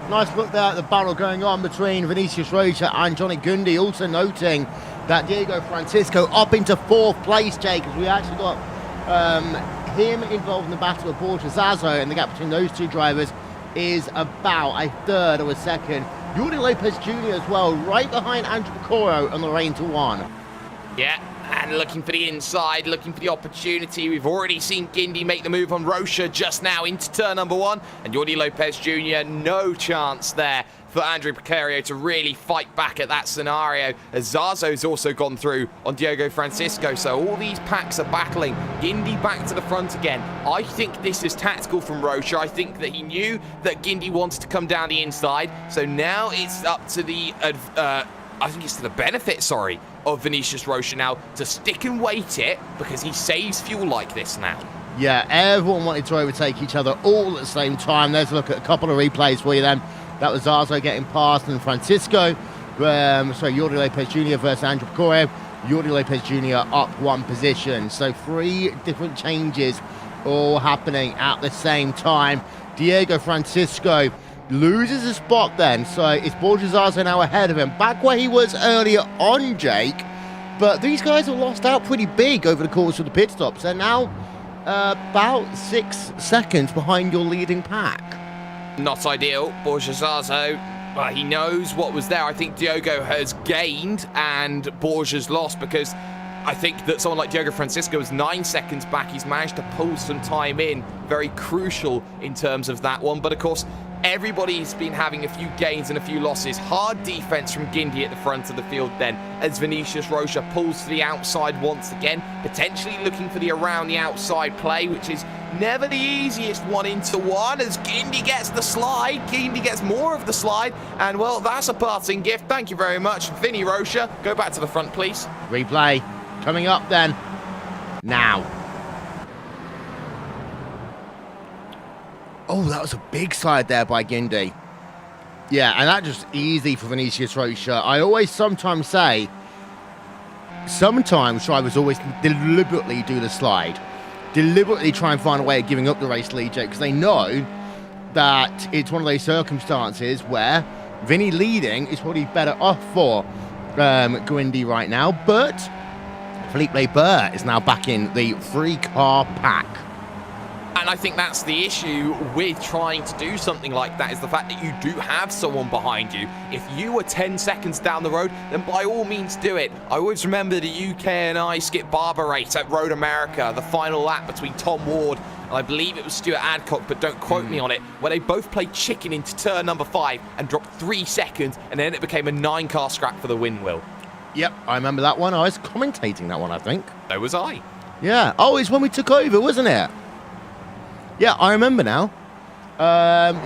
Nice look there at the battle going on between Vinicius Rocha and Johnny Guindy. Also noting that Diego Francisco up into 4th place, Jake, because we actually got him involved in the battle with Borja Zazo, and the gap between those two drivers is about a third of a second. Jordi Lopez Jr. as well, right behind Andrew Coro on the Rain to 1. Yeah, and looking for the inside, looking for the opportunity. We've already seen Guindy make the move on Rocha just now into turn number 1. And Jordi Lopez Jr., no chance there for Andrew Picario to really fight back at that scenario, as Zazo's also gone through on Diego Francisco. So all these packs are battling. Guindy back to the front again. I think this is tactical from Rocha. I think that he knew that Guindy wanted to come down the inside. So now it's up to the... I think it's to the benefit, of Vinicius Rocha now to stick and wait it, because he saves fuel like this now. Yeah, everyone wanted to overtake each other all at the same time. Let's look at a couple of replays for you then. That was Zazo getting past and Francisco. Jordi Lopez Jr. versus Andrew Picario. Jordi Lopez Jr. up 1 position. So 3 different changes all happening at the same time. Diego Francisco loses a spot then, so it's Borja Zazo now ahead of him, back where he was earlier on, Jake. But these guys have lost out pretty big over the course of the pit stops. They're now about 6 seconds behind your leading pack. Not ideal. Borja Zazo, well, he knows what was there. I think Diogo has gained and Borja's lost, because I think that someone like Diego Francisco is 9 seconds back. He's managed to pull some time in, very crucial in terms of that one. But of course, everybody's been having a few gains and a few losses. Hard defense from Guindy at the front of the field then, as Vinicius Rocha pulls to the outside once again, potentially looking for the around the outside play, which is never the easiest one into one, as Guindy gets the slide. Guindy gets more of the slide, and well, that's a parting gift. Thank you very much, Vinny Rocha. Go back to the front, please. Replay coming up then. Now. Oh, that was a big slide there by Guindy. Yeah, and that just easy for Vinicius Rocha. I always sometimes say, sometimes drivers always deliberately do the slide. Deliberately try and find a way of giving up the race lead, Jake, because they know that it's one of those circumstances where Vinny leading is probably better off for Guindy right now. But Felipe Burr is now back in the 3-car pack. And I think that's the issue with trying to do something like that, is the fact that you do have someone behind you. If you were 10 seconds down the road, then by all means do it. I always remember the UK and I Skip Barber race at Road America, the final lap between Tom Ward and I believe it was Stuart Adcock, but don't quote me on it, where they both played chicken into turn number 5 and dropped 3 seconds, and then it became a 9-car scrap for the win, Will. Yep, I remember that one. I was commentating that one, I think. So was I. Yeah. Oh, it's when we took over, wasn't it? Yeah, I remember now.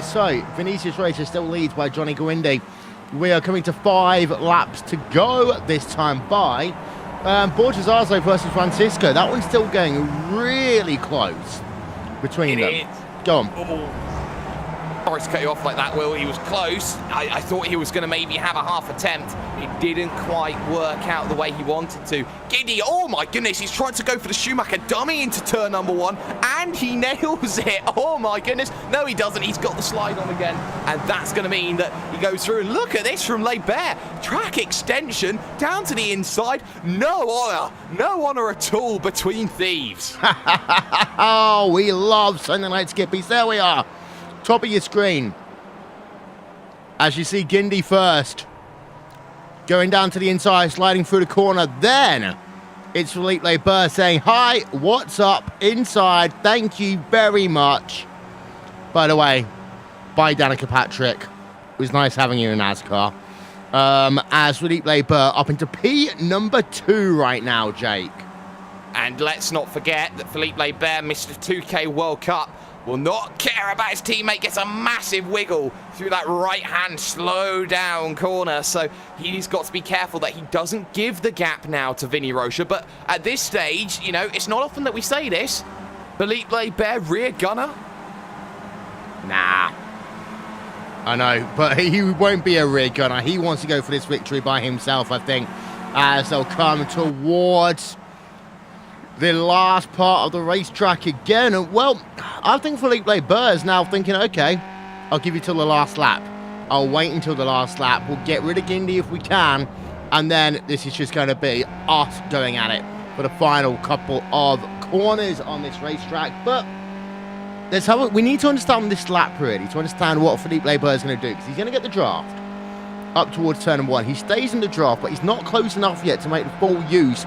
So, Vinicius Racer still leads by Johnny Guindy. We are coming to 5 laps to go this time by Borges Arzo versus Francisco. That one's still going really close between them. Go on. Oh. Sorry to cut you off like that, Will. He was close. I thought he was going to maybe have a half attempt. It didn't quite work out the way he wanted to. Giddy, oh my goodness, he's trying to go for the Schumacher dummy into turn number 1, and he nails it. Oh my goodness. No, he doesn't. He's got the slide on again, and that's going to mean that he goes through. And look at this from Leibert. Track extension down to the inside. No honor at all between thieves. Oh, we love Sunday Night Skippies. There we are. Top of your screen. As you see Guindy first. Going down to the inside, sliding through the corner. Then it's Philippe Leibert saying, hi, what's up? Inside, thank you very much. By the way, bye Danica Patrick. It was nice having you in NASCAR. As Philippe Leibert up into P number 2 right now, Jake. And let's not forget that Philippe Leibert, Mr. 2K World Cup, will not care about his teammate. Gets a massive wiggle through that right-hand slow down corner. So he's got to be careful that he doesn't give the gap now to Vinny Rocha. But at this stage, you know, it's not often that we say this. Philippe Leibert, rear gunner. Nah. I know, but he won't be a rear gunner. He wants to go for this victory by himself, I think, as they'll come towards the last part of the racetrack again. And, well, I think Philippe Leibert is now thinking, okay, I'll give you till the last lap. I'll wait until the last lap. We'll get rid of Guindy if we can. And then this is just going to be us going at it for the final couple of corners on this racetrack. But we need to understand this lap, really, to understand what Philippe Leibert is going to do. Because he's going to get the draft up towards turn 1. He stays in the draft, but he's not close enough yet to make the full use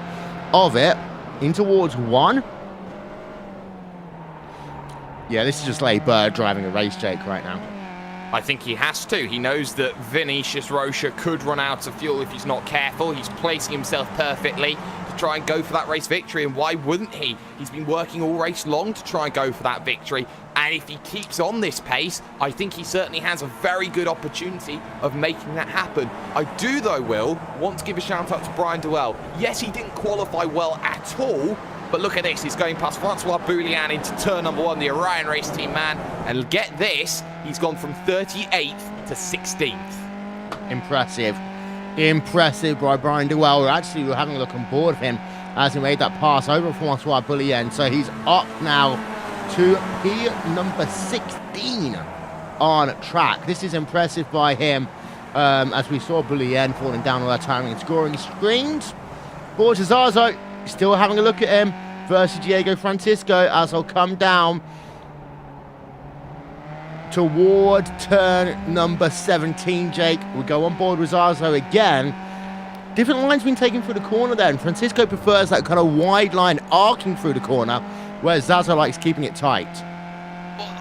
of it. In towards 1. Yeah, this is just Leibert driving a race, Jake, right now. I think he has to. He knows that Vinicius Rocha could run out of fuel if he's not careful. He's placing himself perfectly to try and go for that race victory, and why wouldn't he? He's been working all race long to try and go for that victory, and if he keeps on this pace, I think he certainly has a very good opportunity of making that happen. I do, though, Will, want to give a shout out to Brian Duell. Yes, he didn't qualify well at all, but look at this. He's going past Francois Boulian into turn number 1, the Orion Race Team man, and get this, he's gone from 38th to 16th. Impressive. Impressive by Brian Duell. We're having a look on board of him as he made that pass over Francois Boulian. So he's up now to P number 16 on track. This is impressive by him, as we saw Boulian falling down on our timing and scoring screens. Borges Arzo still having a look at him versus Diego Francisco as he'll come down toward turn number 17, Jake. We go on board with Zazo again. Different lines being taken through the corner there, and Francisco prefers that kind of wide line arcing through the corner, whereas Zazo likes keeping it tight.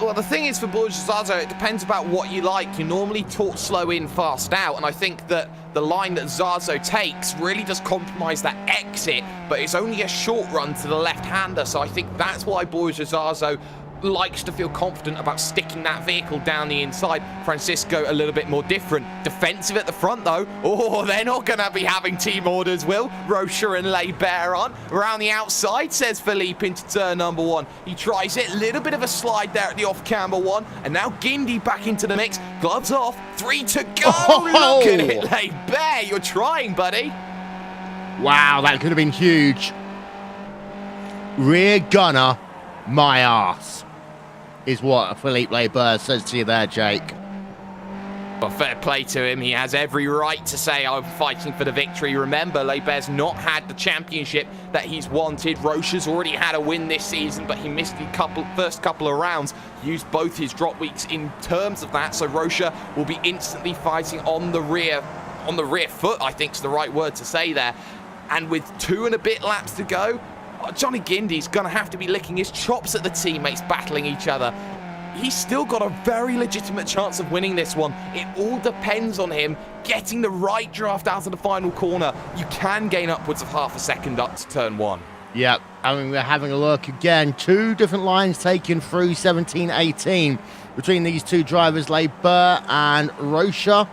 Well, the thing is for Borges Zazo, it depends about what you like. You normally talk slow in, fast out, and I think that the line that Zazo takes really does compromise that exit, but it's only a short run to the left-hander, so I think that's why Borges Zazo likes to feel confident about sticking that vehicle down the inside. Francisco a little bit more different. Defensive at the front though. Oh, they're not going to be having team orders, Will. Rocha and Leibert on. Around the outside, says Philippe into turn number 1. He tries it. Little bit of a slide there at the off-camber 1. And now Guindy back into the mix. Gloves off. 3 to go. Oh! Look at it, Leibert. You're trying, buddy. Wow, that could have been huge. Rear gunner, my ass, is what Philippe Leibert says to you there, Jake. Well, fair play to him. He has every right to say, I'm fighting for the victory. Remember, Leibert's not had the championship that he's wanted. Rocha's already had a win this season, but he missed the first couple of rounds. Used both his drop weeks in terms of that, so Rocha will be instantly fighting on the rear foot, I think is the right word to say there. And with 2 and a bit laps to go, Johnny Guindy's going to have to be licking his chops at the teammates battling each other. He's still got a very legitimate chance of winning this one. It all depends on him getting the right draft out of the final corner. You can gain upwards of half a second up to turn 1. Yep, I mean, we're having a look again. 2 different lines taken through 17-18 between these 2 drivers, Barber and Rocha.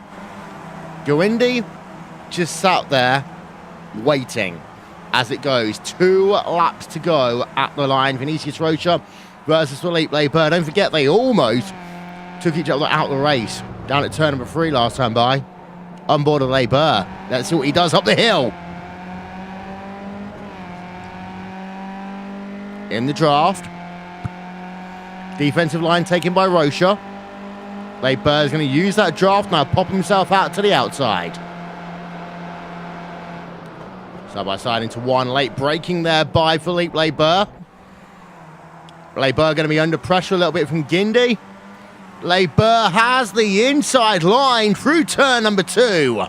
Guindy just sat there waiting as it goes. 2 laps to go at the line. Vinicius Rocha versus Philippe Barber. Don't forget, they almost took each other out of the race down at turn number 3 last time by. On board of Barber. Let's see what he does up the hill. In the draft. Defensive line taken by Rocha. Barber is going to use that draft now, pop himself out to the outside. Side by side into 1. Late braking there by Philippe Barber. Barber going to be under pressure a little bit from Guindy. Barber has the inside line through turn number 2.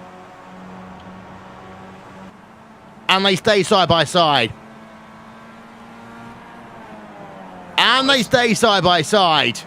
And they stay side by side. And they stay side by side.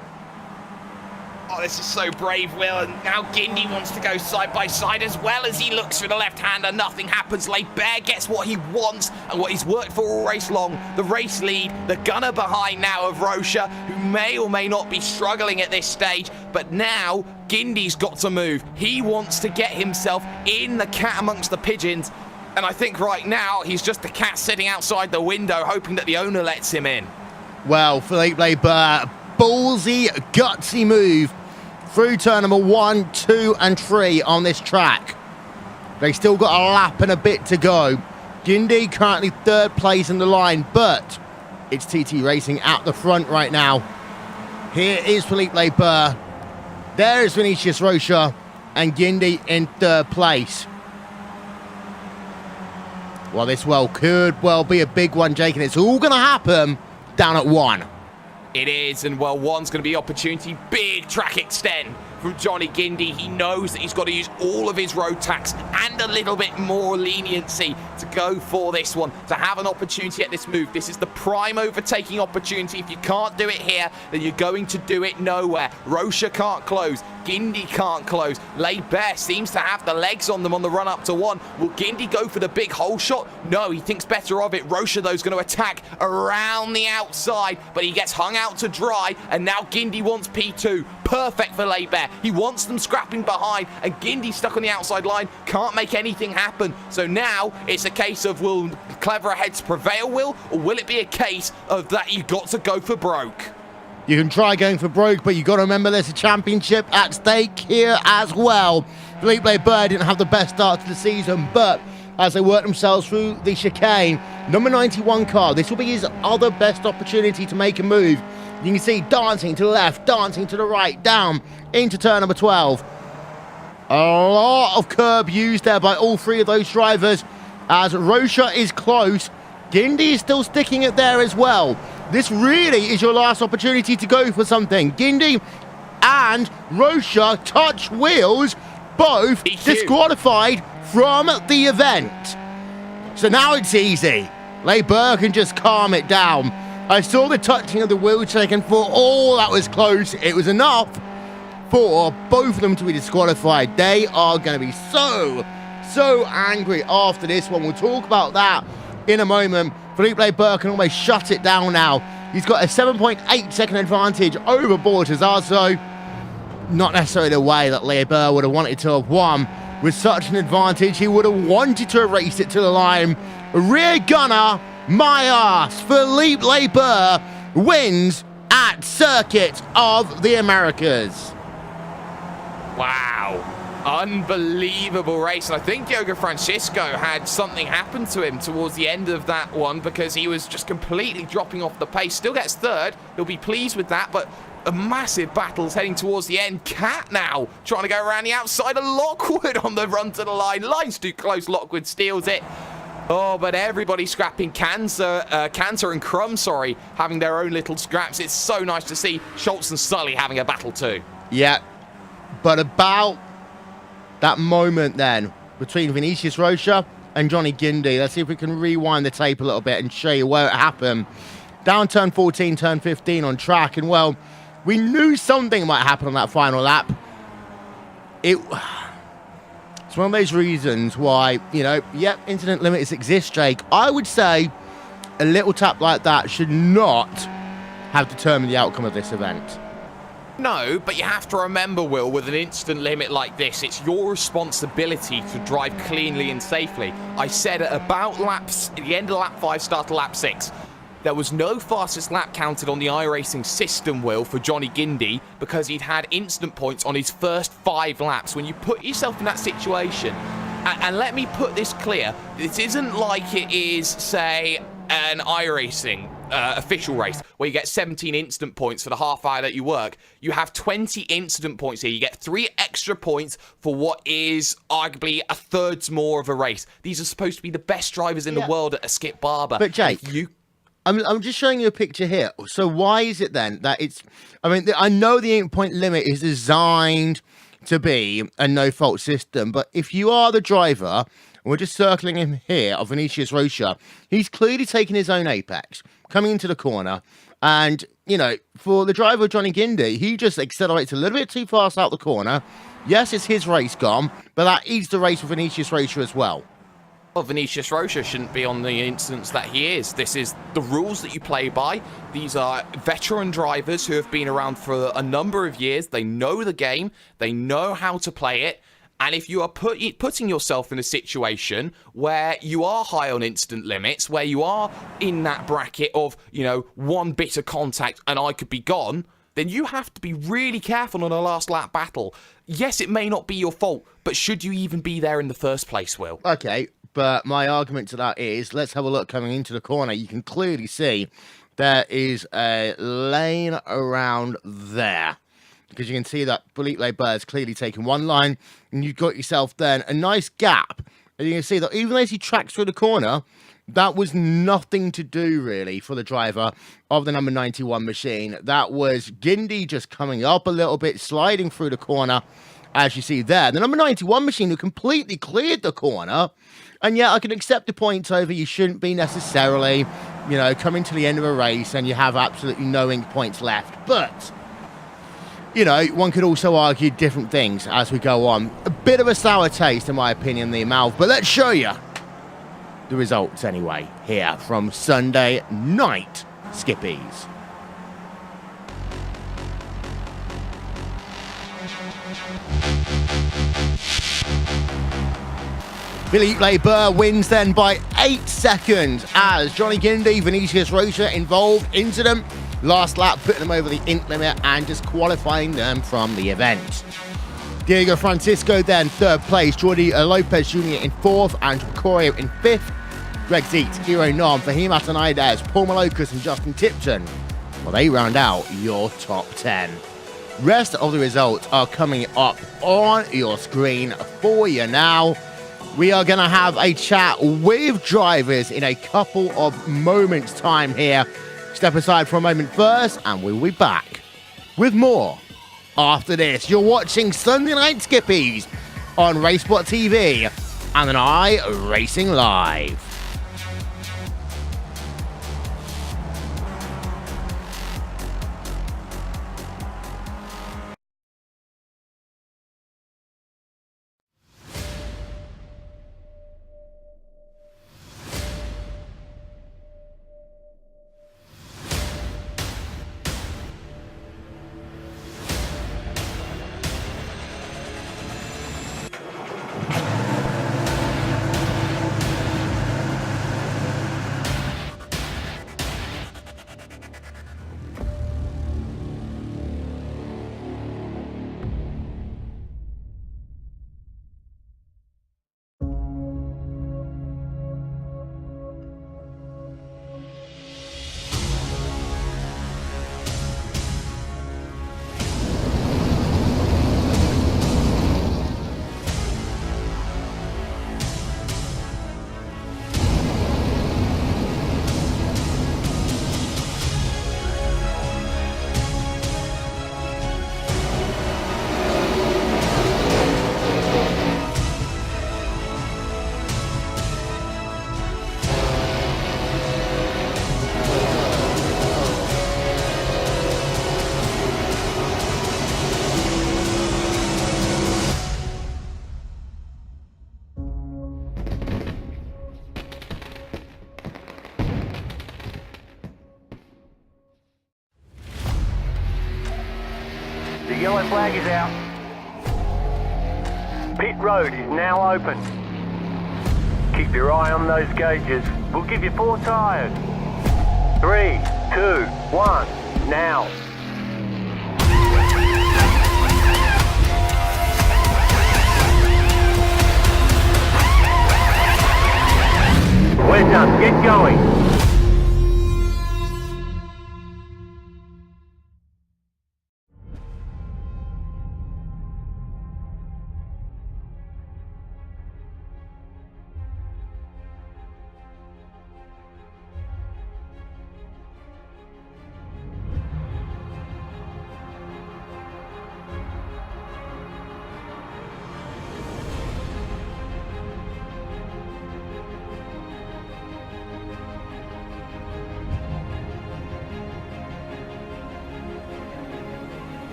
Oh, this is so brave, Will, and now Guindy wants to go side by side as well as he looks for the left-hander. Nothing happens. Barber gets what he wants and what he's worked for all race long. The race lead, the gunner behind now of Rocha, who may or may not be struggling at this stage, but now Guindy's got to move. He wants to get himself in the cat amongst the pigeons, and I think right now he's just the cat sitting outside the window hoping that the owner lets him in. Well, Philippe Barber, ballsy, gutsy move through turn number 1, 2, and 3 on this track. They still got a lap and a bit to go. Guindy currently 3rd place in the line, but it's TT Racing at the front right now. Here is Philippe Barber. There is Vinicius Rocha and Guindy in 3rd place. Well, this could be a big one, Jake, and it's all going to happen down at 1. It is, and well, 1's going to be opportunity. Big track extend from Johnny Guindy. He knows that he's got to use all of his road tax and a little bit more leniency to go for this one, to have an opportunity at this move. This is the prime overtaking opportunity. If you can't do it here, then you're going to do it nowhere. Rocha can't close. Guindy can't close. Barber seems to have the legs on them on the run up to 1. Will Guindy go for the big hole shot? No, he thinks better of it. Rocha, though, is going to attack around the outside, but he gets hung out to dry, and now Guindy wants P2. Perfect for Barber. He wants them scrapping behind, and Guindy stuck on the outside line. Can't make anything happen. So now it's a case of, will cleverer heads prevail, Will, or will it be a case of that you've got to go for broke? You can try going for broke, but you've got to remember there's a championship at stake here as well. Philippe Barber didn't have the best start to the season, but as they work themselves through the chicane, number 91 car, this will be his other best opportunity to make a move. You can see dancing to the left, dancing to the right, down into turn number 12. A lot of curb used there by all 3 of those drivers as Rocha is close. Guindy is still sticking it there as well. This really is your last opportunity to go for something. Guindy and Rocha touch wheels, both disqualified from the event. So now it's easy. Barber can just calm it down. I saw the touching of the wheel check, and for all that was close, it was enough for both of them to be disqualified. They are going to be so angry after this one. We'll talk about that in a moment. Philippe Barber can almost shut it down now. He's got a 7.8 second advantage over Bortazzo. Not necessarily the way that Barber would have wanted to have won. With such an advantage, he would have wanted to erase it to the line. Rear gunner, my ass, Philippe Barber wins at Circuit of the Americas. Wow. Unbelievable race. And I think Diogo Francisco had something happen to him towards the end of that one, because he was just completely dropping off the pace. Still gets 3rd. He'll be pleased with that, but a massive battle's heading towards the end. Cat now trying to go around the outside of Lockwood on the run to the line. Line's too close. Lockwood steals it. Oh, but everybody scrapping. Cantor and Crum, having their own little scraps. It's so nice to see Schultz and Sully having a battle too. Yeah, but about that moment then between Vinicius Rocha and Johnny Guindy, let's see if we can rewind the tape a little bit and show you where it happened. Down turn 14, turn 15 on track, and well, we knew something might happen on that final lap. It's one of those reasons why, incident limits exist, Jake. I would say a little tap like that should not have determined the outcome of this event. No, but you have to remember, Will, with an instant limit like this, it's your responsibility to drive cleanly and safely. I said at about the end of lap 5, start of lap 6, there was no fastest lap counted on the iRacing system, Will, for Johnny Guindy, because he'd had instant points on his first 5 laps. When you put yourself in that situation, and let me put this clear, this isn't like it is, say, an iRacing official race where you get 17 instant points for the half hour that you work. You have 20 instant points here. You get 3 extra points for what is arguably a third more of a race. These are supposed to be the best drivers in the world at a Skip Barber. But Jake, I'm just showing you a picture here. So why is it then that it's... I mean, I know the 8-point limit is designed to be a no-fault system, but if you are the driver, and we're just circling him here, of Vinicius Rocha, he's clearly taking his own apex, coming into the corner, and, you know, for the driver, Johnny Guindy, he just accelerates a little bit too fast out the corner. Yes, it's his race gone, but that eats the race for Vinicius Rocha as well. Well, Vinicius Rocha shouldn't be on the instance that he is. This is the rules that you play by. These are veteran drivers who have been around for a number of years. They know the game. They know how to play it. And if you are putting yourself in a situation where you are high on instant limits, where you are in that bracket of, you know, 1 bit of contact and I could be gone, then you have to be really careful on a last lap battle. Yes, it may not be your fault, but should you even be there in the first place, Will? Okay. But my argument to that is, let's have a look coming into the corner. You can clearly see there is a lane around there, because you can see that Felipe Barber is clearly taking one line, and you've got yourself then a nice gap. And you can see that even as he tracks through the corner, that was nothing to do, really, for the driver of the number 91 machine. That was Guindy just coming up a little bit, sliding through the corner, as you see there. The number 91 machine who completely cleared the corner. And yeah, I can accept the points over. You shouldn't be necessarily, you know, coming to the end of a race and you have absolutely no ink points left. But, you know, one could also argue different things as we go on. A bit of a sour taste, in my opinion, in the mouth. But let's show you the results anyway here from Sunday night Skippies. Felipe Barber wins then by 8 seconds as Johnny Guindy, Vinicius Rocha involved into them. Last lap, putting them over the ink limit and disqualifying them from the event. Diego Francisco then 3rd place, Jordi Lopez Jr. in 4th, and Corio in 5th. Greg Zeet, Hero Nom, Fahim Atanides, Paul Malokas and Justin Tipton. Well, they round out your top 10. Rest of the results are coming up on your screen for you now. We are going to have a chat with drivers in a couple of moments' time here. Step aside for a moment first, and we'll be back with more after this. You're watching Sunday Night Skippies on Racebot TV and an iRacing Live. Yellow flag is out. Pit road is now open. Keep your eye on those gauges. We'll give you 4 tyres. 3, 2, 1, now. We're done. Get going.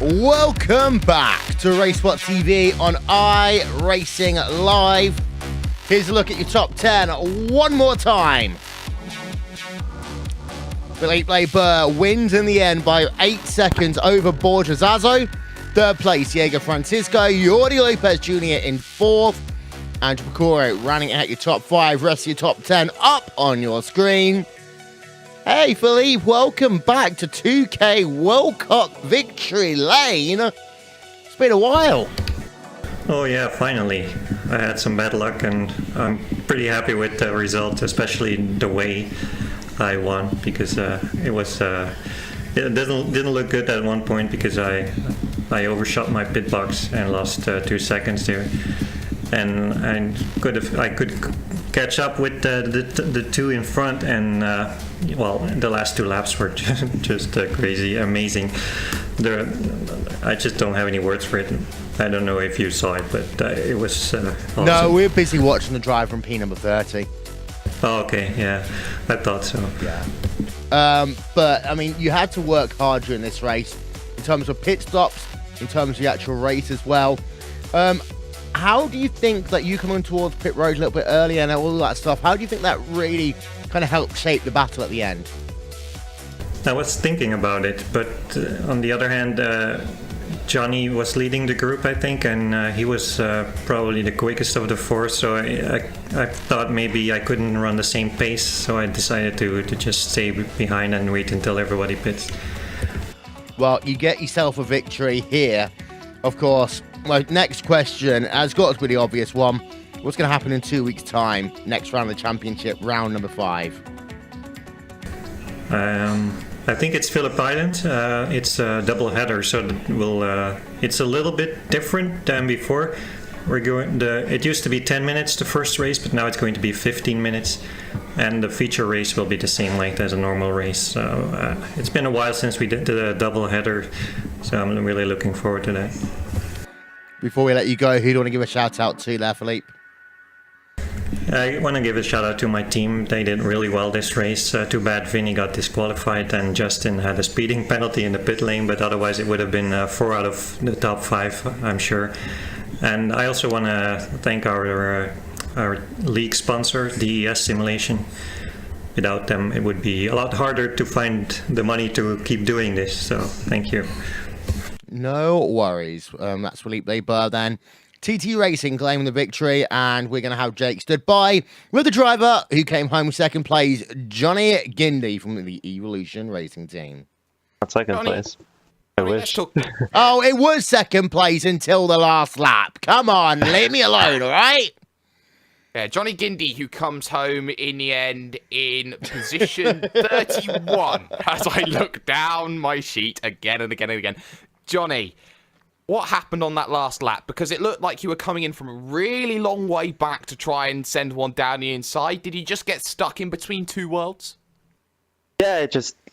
Welcome back to RaceSpot TV on iRacing Live. Here's a look at your top 10 one more time. Felipe Barber wins in the end by 8 seconds over Borja Zazo. Third place, Diego Francisco. Jordi Lopez Jr. in fourth. Andrew Pecoro running out your top 5. Rest of your top 10 up on your screen. Hey, Philippe, welcome back to 2K World Cup Victory Lane. It's been a while. Oh yeah, finally. I had some bad luck and I'm pretty happy with the result, especially the way I won, because it didn't look good at one point because I overshot my pit box and lost 2 seconds there. And I could catch up with the two in front, and well, the last 2 laps were just crazy, amazing. I just don't have any words for it. I don't know if you saw it, but it was awesome. No, we're busy watching the drive from P number 30. Oh, okay, yeah, I thought so. Yeah. But I mean, you had to work hard during this race in terms of pit stops, in terms of the actual race as well. How do you think that you coming towards pit road a little bit earlier and all that stuff, how do you think that really kind of helped shape the battle at the end? I was thinking about it, but on the other hand, Johnny was leading the group, I think, and he was probably the quickest of the 4, so I thought maybe I couldn't run the same pace, so I decided to just stay behind and wait until everybody pits. Well, you get yourself a victory here. Of course, my next question has got to be the obvious one. What's going to happen in 2 weeks' time? Next round of the championship, round number 5. I think it's Phillip Island. It's a double header, so it's a little bit different than before. It used to be 10 minutes the first race, but now it's going to be 15 minutes, and the feature race will be the same length as a normal race. So it's been a while since we did the double header, so I'm really looking forward to that. Before we let you go, who do you want to give a shout out to there, Philippe? I want to give a shout out to my team. They did really well this race. Too bad Vinny got disqualified and Justin had a speeding penalty in the pit lane, but otherwise it would have been 4 out of the top 5, I'm sure. And I also want to thank our league sponsor, DES Simulation. Without them, it would be a lot harder to find the money to keep doing this. So thank you. No worries. That's Felipe Barber then. TT Racing claiming the victory, and we're going to have Jake stood by with the driver who came home second place, Johnny Gindy from the Evolution Racing team. Second place. I mean, let's talk. Oh, it was second place until the last lap. Come on, leave me alone, all right? Yeah, Johnny Gindy, who comes home in the end in position 31, as I look down my sheet again and again and again. Johnny, what happened on that last lap? Because it looked like you were coming in from a really long way back to try and send one down the inside. Did you just get stuck in between two worlds? Yeah,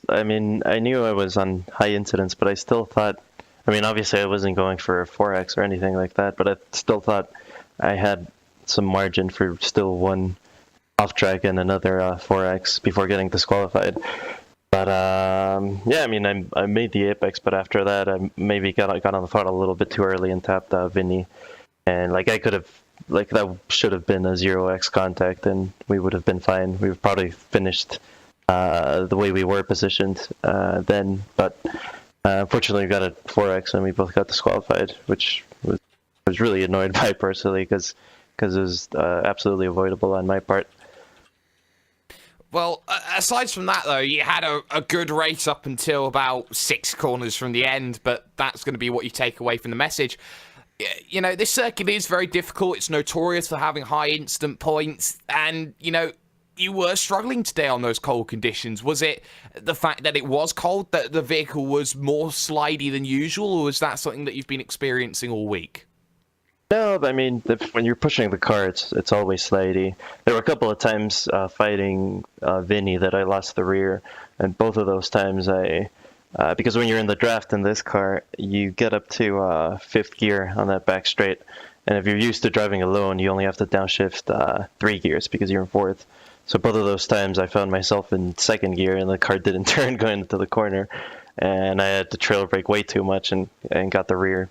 I mean, I knew I was on high incidence, but I still thought, I mean, obviously I wasn't going for a 4X or anything like that, but I still thought I had some margin for still one off track and another 4X before getting disqualified. But yeah, I mean, I made the apex, but after that, I maybe got on the throttle a little bit too early and tapped Vinny, and like I could have, like that should have been a 0X contact, and we would have been fine. We would probably finished the way we were positioned then, but unfortunately, we got a 4X and we both got disqualified, which was really annoyed by personally because it was absolutely avoidable on my part. Well, aside from that, though, you had a good race up until about 6 corners from the end, but that's going to be what you take away from the message. You know, this circuit is very difficult. It's notorious for having high instant points, and, you know, you were struggling today on those cold conditions. Was it the fact that it was cold, that the vehicle was more slidey than usual, or was that something that you've been experiencing all week? No, I mean, when you're pushing the car, it's always slidey. There were a couple of times fighting Vinny that I lost the rear, and both of those times because when you're in the draft in this car, you get up to 5th gear on that back straight, and if you're used to driving alone, you only have to downshift 3 gears because you're in 4th. So both of those times I found myself in 2nd gear, and the car didn't turn going into the corner, and I had to trail brake way too much and got the rear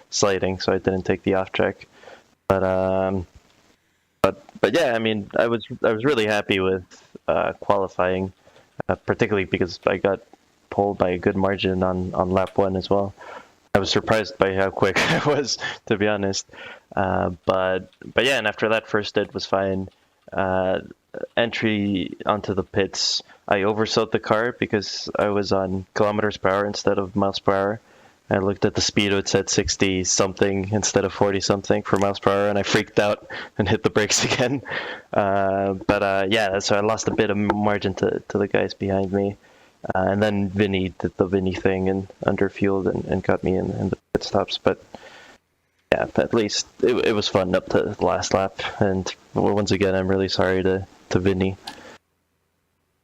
sliding, so I didn't take the off track. But yeah, I mean, I was really happy with qualifying, particularly because I got pulled by a good margin on lap 1 as well. I was surprised by how quick I was, to be honest. But yeah, and after that, first stint was fine. Entry onto the pits, I oversold the car because I was on kilometers per hour instead of miles per hour. I looked at the speedo, it said 60 something instead of 40 something for miles per hour, and I freaked out and hit the brakes again. Yeah, so I lost a bit of margin to the guys behind me. And then Vinny did the Vinny thing and underfueled and got me in the pit stops. But yeah, at least it was fun up to the last lap. And once again, I'm really sorry to Vinny.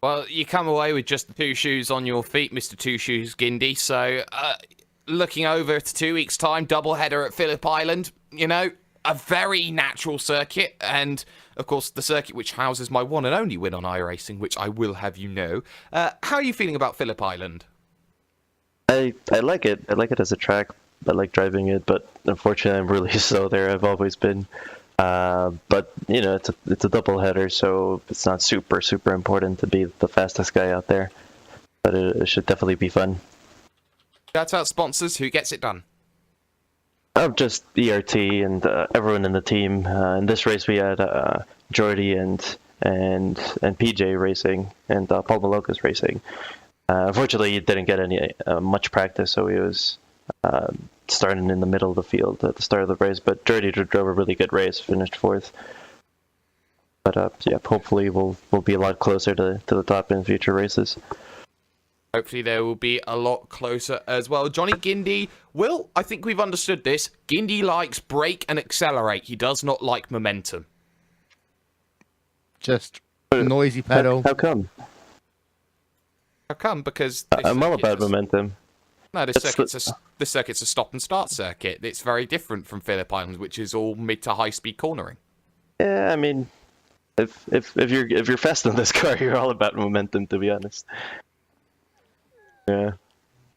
Well, you come away with just the 2 shoes on your feet, Mr. Two Shoes Gindy. So, looking over to 2 weeks' time, doubleheader at Phillip Island, you know, a very natural circuit. And, of course, the circuit which houses my one and only win on iRacing, which I will have you know. How are you feeling about Phillip Island? I like it. I like it as a track. I like driving it, but unfortunately I'm really slow there. I've always been. But you know, it's a double header, so it's not super important to be the fastest guy out there. But it should definitely be fun. Shout out sponsors. Who gets it done? Just ERT and everyone in the team. In this race, we had Jordy and PJ racing and Paul Malokas racing. Unfortunately, he didn't get any much practice, so he was starting in the middle of the field at the start of the race. But Jordy drove a really good race, finished 4th. But yeah, hopefully we'll be a lot closer to the top in future races. Hopefully they will be a lot closer as well. Johnny Gindy, Will, I think we've understood this. Gindy likes brake and accelerate. He does not like momentum. Just noisy pedal. How come? How come? Because I'm all about momentum. No, this circuit's a stop and start circuit. It's very different from Phillip Island, which is all mid to high speed cornering. Yeah, I mean, if you're fast in this car, you're all about momentum, to be honest. Yeah,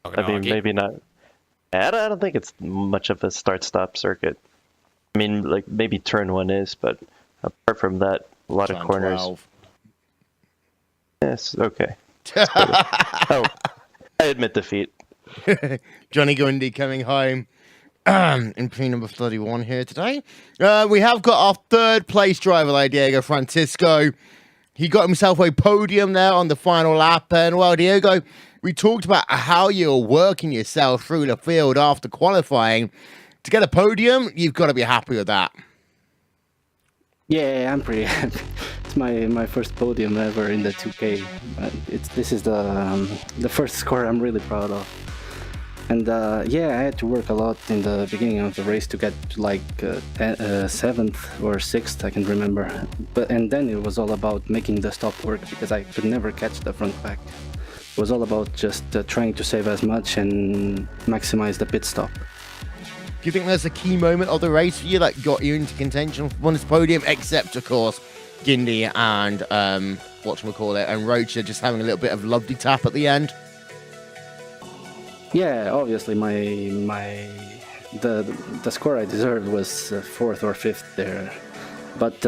I mean, maybe not. I don't think it's much of a start-stop circuit. I mean, like maybe turn 1 is, but apart from that, a lot of corners. 12. Yes, okay. Oh, I admit defeat. Johnny Gundy coming home in P number 31 here today. We have got our 3rd place driver, like Diego Francisco. He got himself a podium there on the final lap. And, well, Diego, We talked about how you're working yourself through the field after qualifying. To get a podium, you've got to be happy with that. Yeah, I'm pretty happy. It's my first podium ever in the 2K. This is the first score I'm really proud of. And yeah, I had to work a lot in the beginning of the race to get to like 7th or 6th, I can remember. And then it was all about making the stop work because I could never catch the front pack. It was all about just trying to save as much and maximize the pit stop. Do you think there's a key moment of the race for you that got you into contention on this podium, except of course Gindy and whatchamacallit and Rocha just having a little bit of lovely tap at the end? Yeah, obviously the score I deserved was 4th or 5th there, but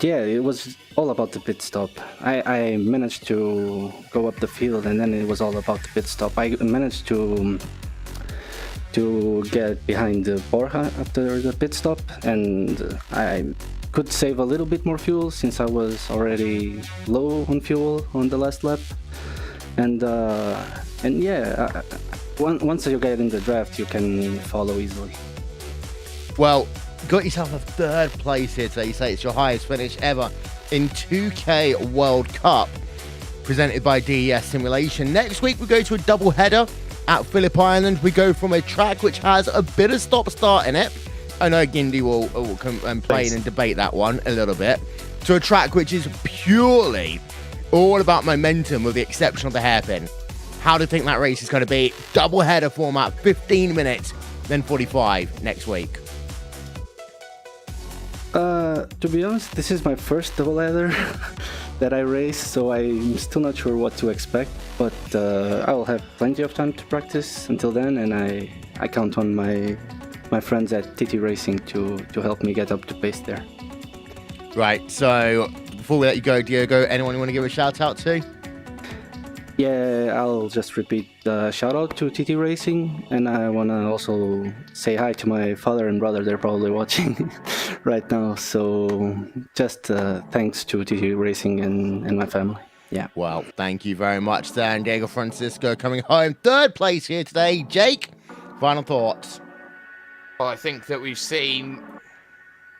yeah, it was all about the pit stop. I managed to go up the field, and then it was all about the pit stop. I managed to get behind Borja after the pit stop, and I could save a little bit more fuel since I was already low on fuel on the last lap. And yeah, once you get in the draft, you can follow easily. Well, got yourself a 3rd place here today. You say it's your highest finish ever in 2K World Cup, presented by DES Simulation. Next week, we go to a double header at Phillip Island. We go from a track which has a bit of stop-start in it. I know Gindy will complain and debate that one a little bit. To a track which is purely all about momentum with the exception of the hairpin. How do you think that race is going to be? Double header format, 15 minutes, then 45 next week. To be honest, this is my first double header that I race, so I'm still not sure what to expect, but I will have plenty of time to practice until then, and I count on my friends at TT Racing to help me get up to pace there. Right, so before we let you go, Diego, anyone you want to give a shout out to? Yeah, I'll just repeat the shout out to TT Racing, and I want to also say hi to my father and brother. They're probably watching right now, so just thanks to TT Racing and my family. Yeah. Well, thank you very much, Dan. Diego Francisco coming home 3rd place here today. Jake, final thoughts? Well, I think that we've seen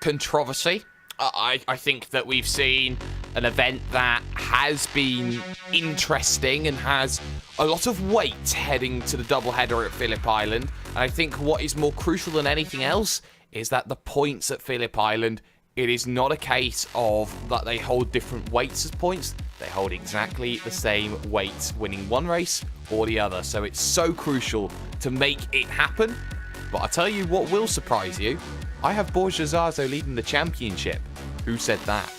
controversy. I think that we've seen an event that has been interesting and has a lot of weight heading to the doubleheader at Phillip Island. And I think what is more crucial than anything else is that the points at Phillip Island, it is not a case of that they hold different weights as points. They hold exactly the same weights, winning one race or the other. So it's so crucial to make it happen. But I'll tell you what will surprise you. I have Borja Zazo leading the championship. Who said that?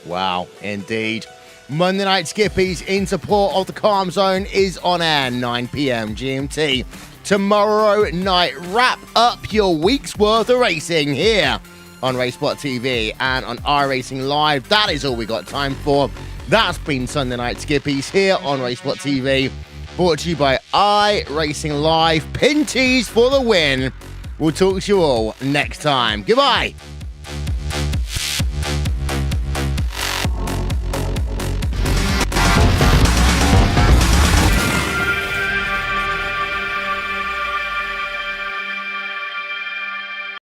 Wow, indeed. Monday Night Skippies in support of the Calm Zone is on air, 9 p.m. GMT. Tomorrow night, wrap up your week's worth of racing here on RaceSpot TV and on iRacing Live. That is all we got time for. That's been Sunday Night Skippies here on RaceSpot TV. Brought to you by iRacing Live. Pinties for the win. We'll talk to you all next time. Goodbye.